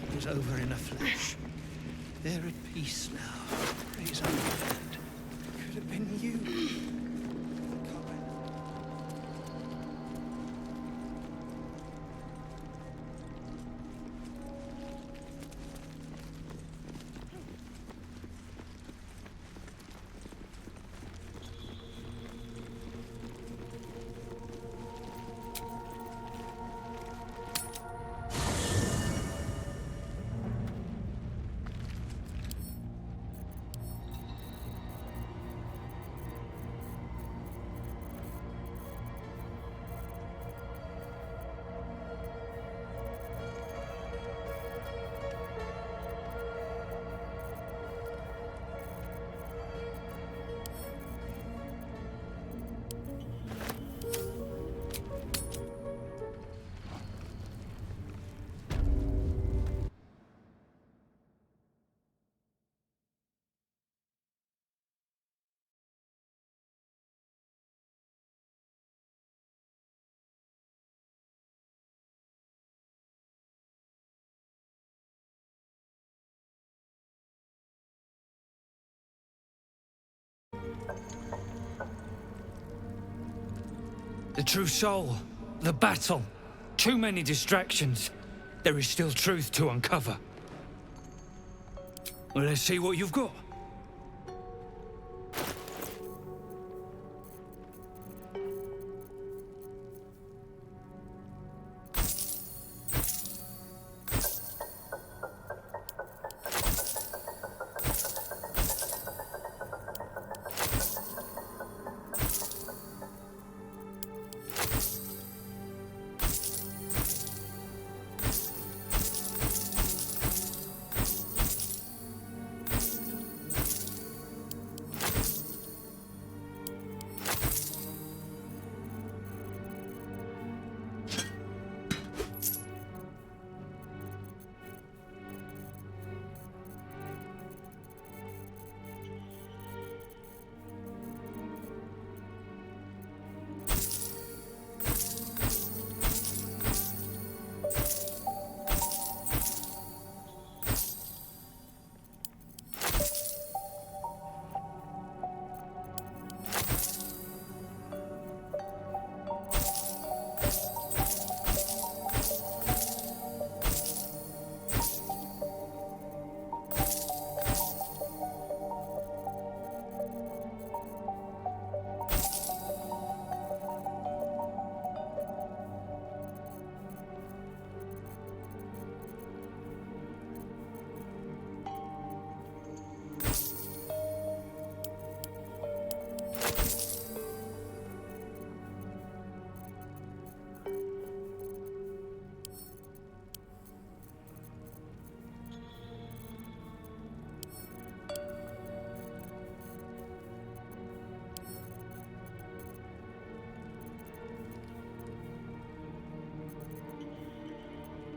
It was over in a flash. They're at peace now. Praise our land. Could have been you. The true soul, the battle, too many distractions. There is still truth to uncover. Well, let's see what you've got.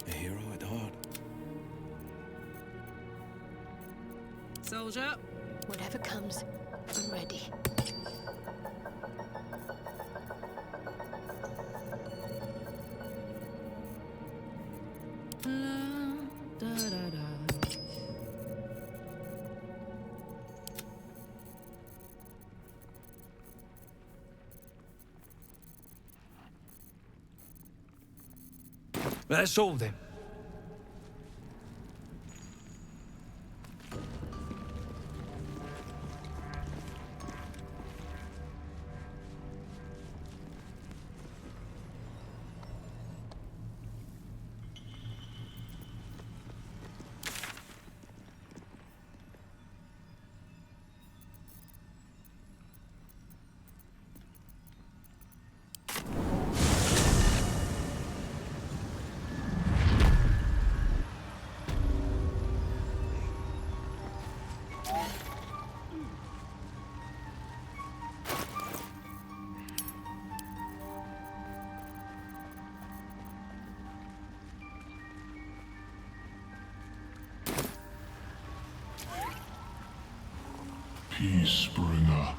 A hero at heart. Soldier. Whatever comes, I'm ready. That's all then. Peacebringer,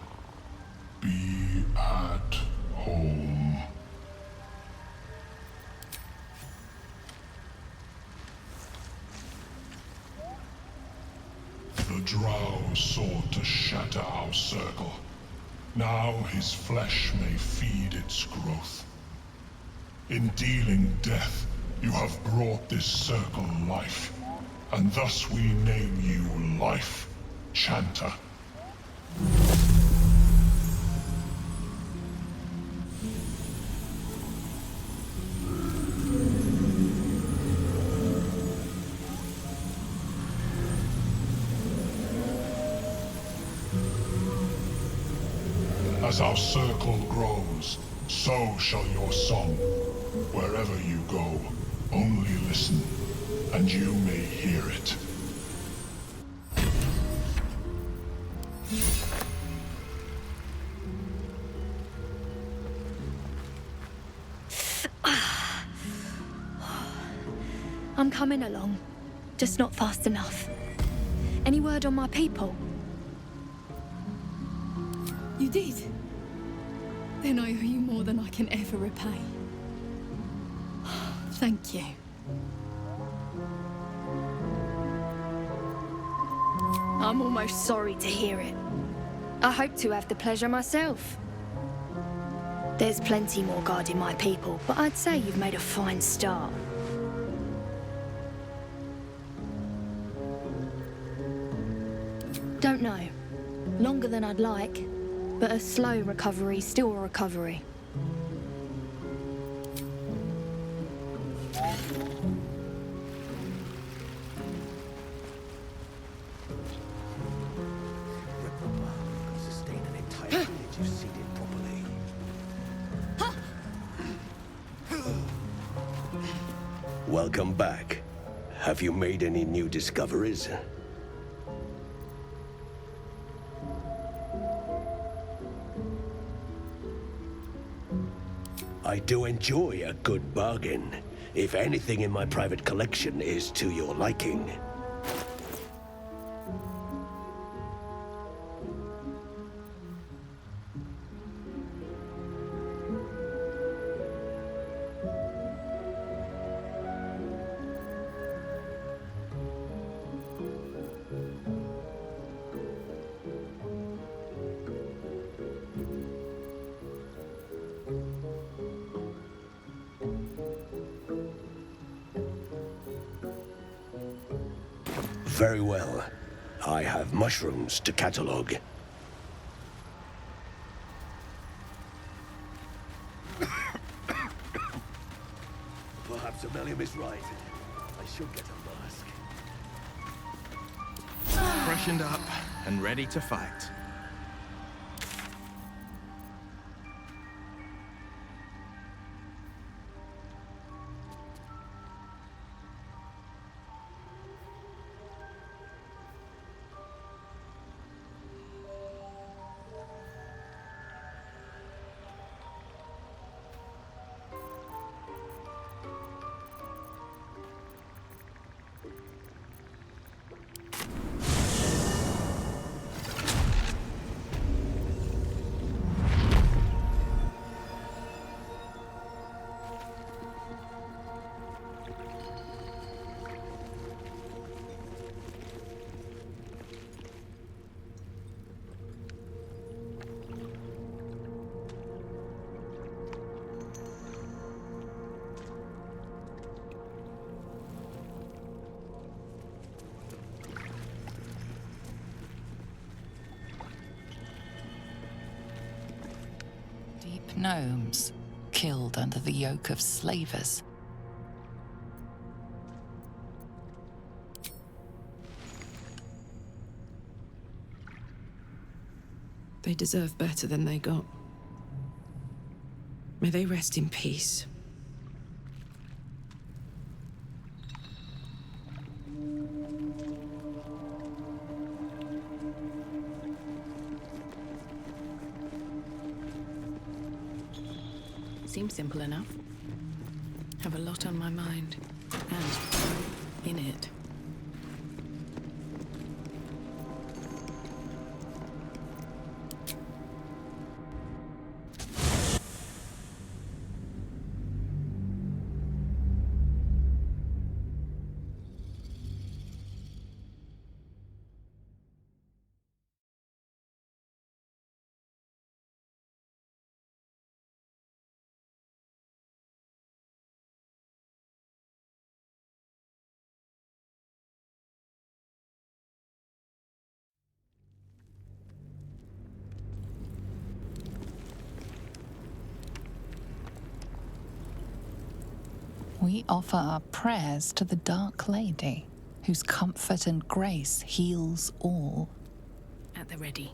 be at home. The Drow sought to shatter our circle. Now his flesh may feed its growth. In dealing death, you have brought this circle life, and thus we name you Life Chanter. As our circle grows, so shall your song. Wherever you go, only listen, and you may hear it. I'm coming along, just not fast enough. Any word on my people? You did? Then I owe you more than I can ever repay. Thank you. I'm almost sorry to hear it. I hope to have the pleasure myself. There's plenty more guarding my people, but I'd say you've made a fine start. Don't know. Longer than I'd like, but a slow recovery's still a recovery. Welcome back. Have you made any new discoveries? I do enjoy a good bargain, if anything in my private collection is to your liking. Very well. I have mushrooms to catalog. Perhaps Amelia is right. I should get a mask. Freshened up and ready to fight. Gnomes, killed under the yoke of slavers. They deserve better than they got. May they rest in peace. Seems simple enough. Have a lot on my mind, and in it. We offer our prayers to the Dark Lady, whose comfort and grace heals all. At the ready.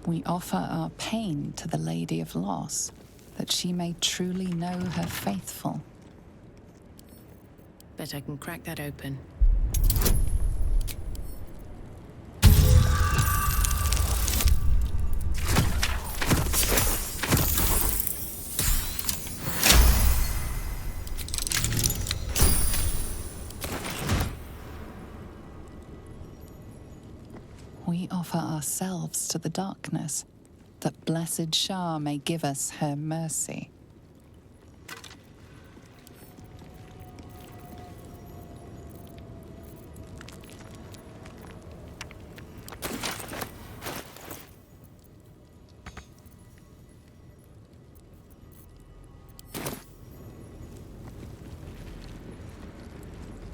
We offer our pain to the Lady of Loss, that she may truly know her faithful. Bet I can crack that open. We offer ourselves to the darkness, that blessed Shah may give us her mercy.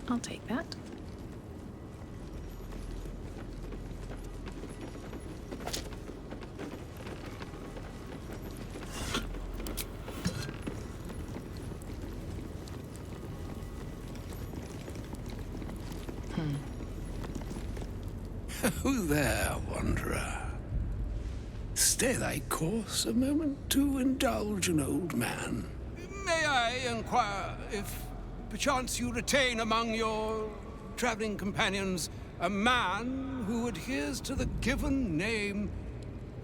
I'll take that. Who there, wanderer? Stay thy course a moment to indulge an old man. May I inquire if perchance you retain among your traveling companions a man who adheres to the given name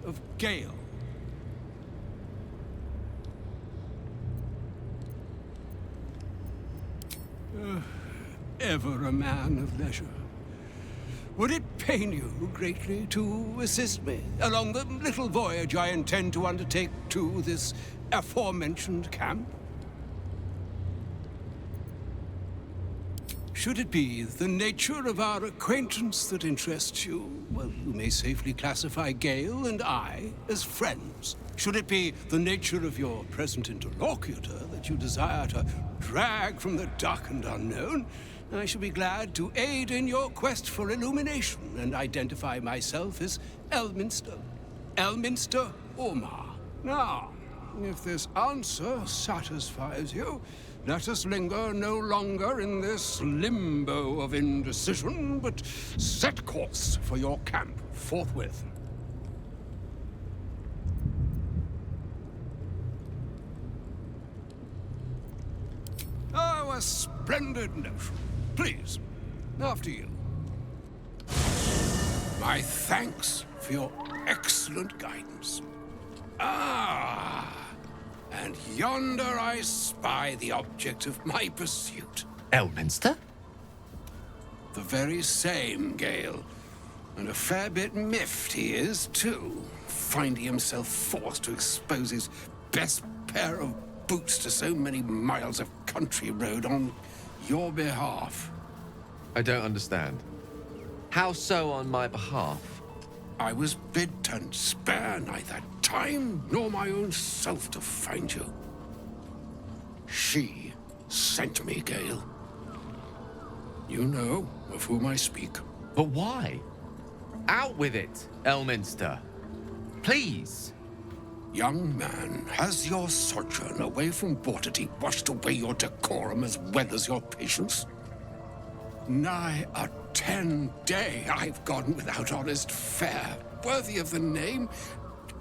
of Gale? Ever a man of leisure. Would it pain you greatly to assist me along the little voyage I intend to undertake to this aforementioned camp? Should it be the nature of our acquaintance that interests you, well, you may safely classify Gale and I as friends. Should it be the nature of your present interlocutor that you desire to drag from the dark and unknown, I shall be glad to aid in your quest for illumination and identify myself as Elminster. Elminster Omar. Now, if this answer satisfies you, let us linger no longer in this limbo of indecision, but set course for your camp forthwith. Oh, a splendid notion. Please, after you. My thanks for your excellent guidance. Ah, and yonder I spy the object of my pursuit. Elminster? The very same, Gale. And a fair bit miffed he is, too, finding himself forced to expose his best pair of boots to so many miles of country road on your behalf. I don't understand. How so on my behalf? I was bid to spare neither time nor my own self to find you. She sent me, Gale. You know of whom I speak. But why? Out with it, Elminster. Please. Young man, has your sojourn away from Waterdeep washed away your decorum as well as your patience? Nigh a 10-day I've gone without honest fare, worthy of the name.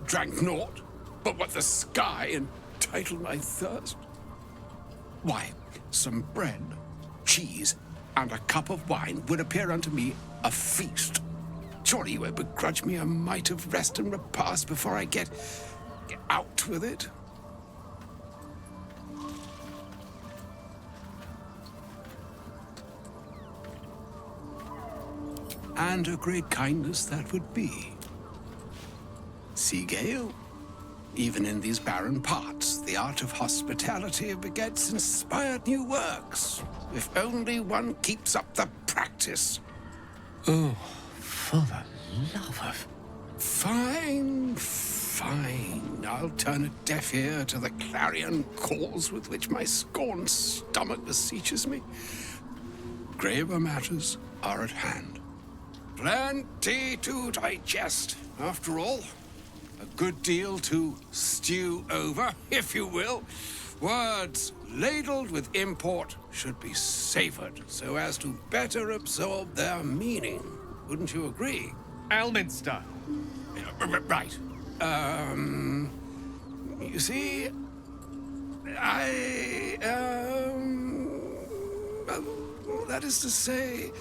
Drank naught but what the sky entitled my thirst. Why, some bread, cheese, and a cup of wine would appear unto me a feast. Surely you won't begrudge me a mite of rest and repast before I get out with it. And a great kindness that would be. See, Gale, even in these barren parts, the art of hospitality begets inspired new works, if only one keeps up the practice. Oh, for the love of... Fine, fine. I'll turn a deaf ear to the clarion calls with which my scorned stomach beseeches me. Graver matters are at hand. Plenty to digest, after all. A good deal to stew over, if you will. Words ladled with import should be savored so as to better absorb their meaning. Wouldn't you agree? Elminster! Right. You see, that is to say,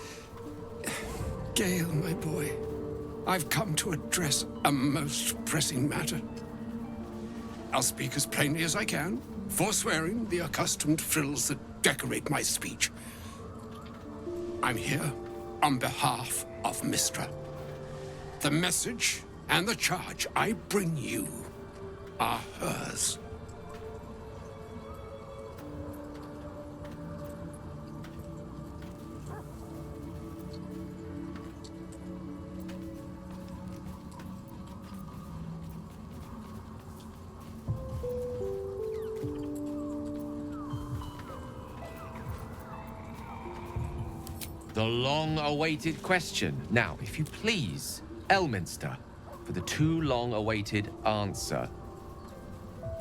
Gale, my boy, I've come to address a most pressing matter. I'll speak as plainly as I can, forswearing the accustomed frills that decorate my speech. I'm here on behalf of Mystra. The message and the charge I bring you are hers. The long-awaited question. Now, if you please, Elminster, for the too long-awaited answer.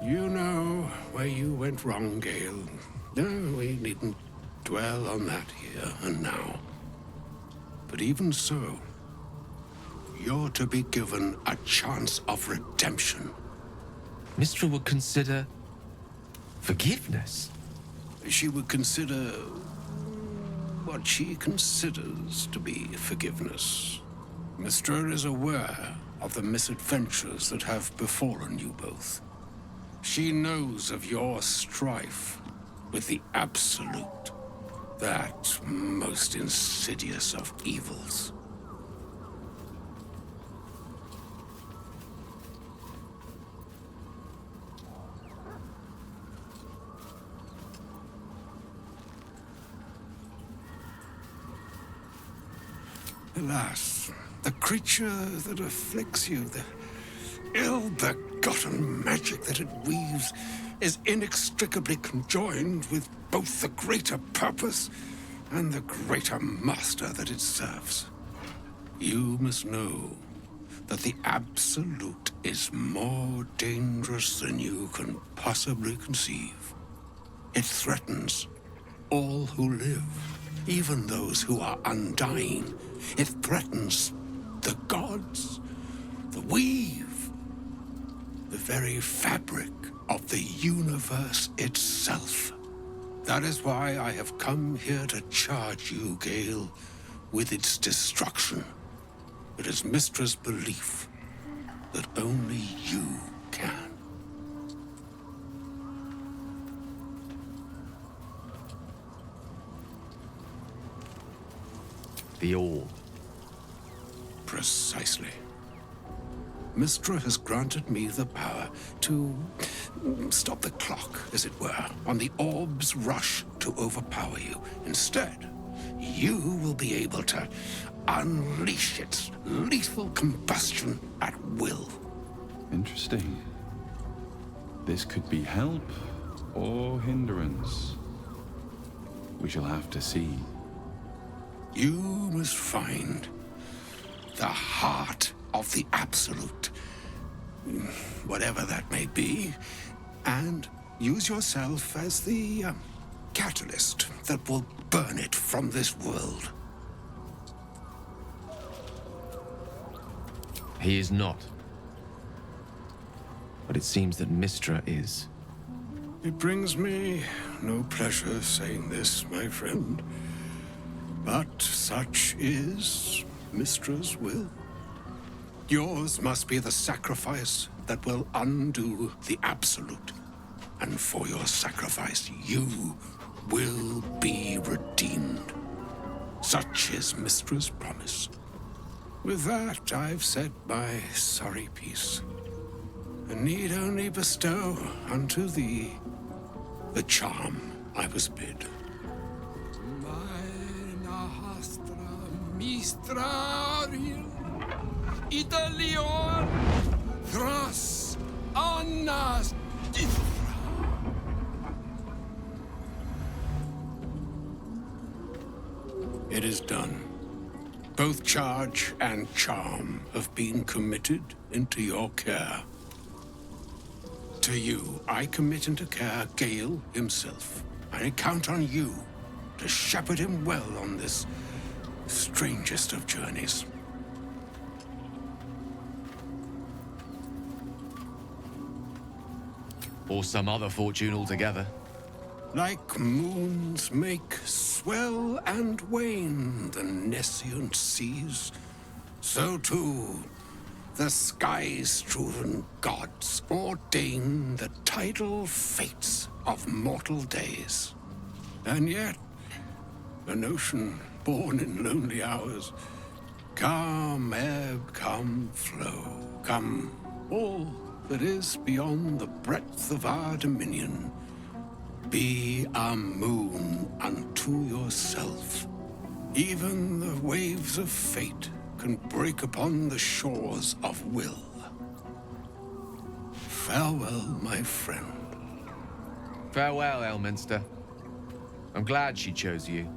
You know where you went wrong, Gale. No, we needn't dwell on that here and now. But even so, you're to be given a chance of redemption. Mystra would consider forgiveness. She would consider what she considers to be forgiveness. Mystra is aware of the misadventures that have befallen you both. She knows of your strife with the Absolute, that most insidious of evils. Alas, the creature that afflicts you, the ill-begotten magic that it weaves, is inextricably conjoined with both the greater purpose and the greater master that it serves. You must know that the Absolute is more dangerous than you can possibly conceive. It threatens all who live, even those who are undying. It threatens the gods, the weave, the very fabric of the universe itself. That is why I have come here to charge you, Gale, with its destruction. It is Mystra's belief that only you can. The orb. Precisely. Mystra has granted me the power to stop the clock, as it were, on the orb's rush to overpower you. Instead, you will be able to unleash its lethal combustion at will. Interesting. This could be help or hindrance. We shall have to see. You must find the heart of the Absolute, whatever that may be, and use yourself as the catalyst that will burn it from this world. He is not. But it seems that Mystra is. It brings me no pleasure saying this, my friend. But such is Mystra's will. Yours must be the sacrifice that will undo the Absolute. And for your sacrifice, you will be redeemed. Such is Mystra's promise. With that, I've said my sorry piece, and need only bestow unto thee the charm I was bid. Mistraril, Italion, Thras, Annas, Dithra. It is done. Both charge and charm have been committed into your care. To you, I commit into care Gale himself. I count on you to shepherd him well on this strangest of journeys. Or some other fortune altogether. Like moons make swell and wane the nescient seas, so too the sky-strewn gods ordain the tidal fates of mortal days. And yet, an ocean born in lonely hours, come ebb, come flow, come all that is beyond the breadth of our dominion. Be a moon unto yourself. Even the waves of fate can break upon the shores of will. Farewell, my friend. Farewell, Elminster. I'm glad she chose you.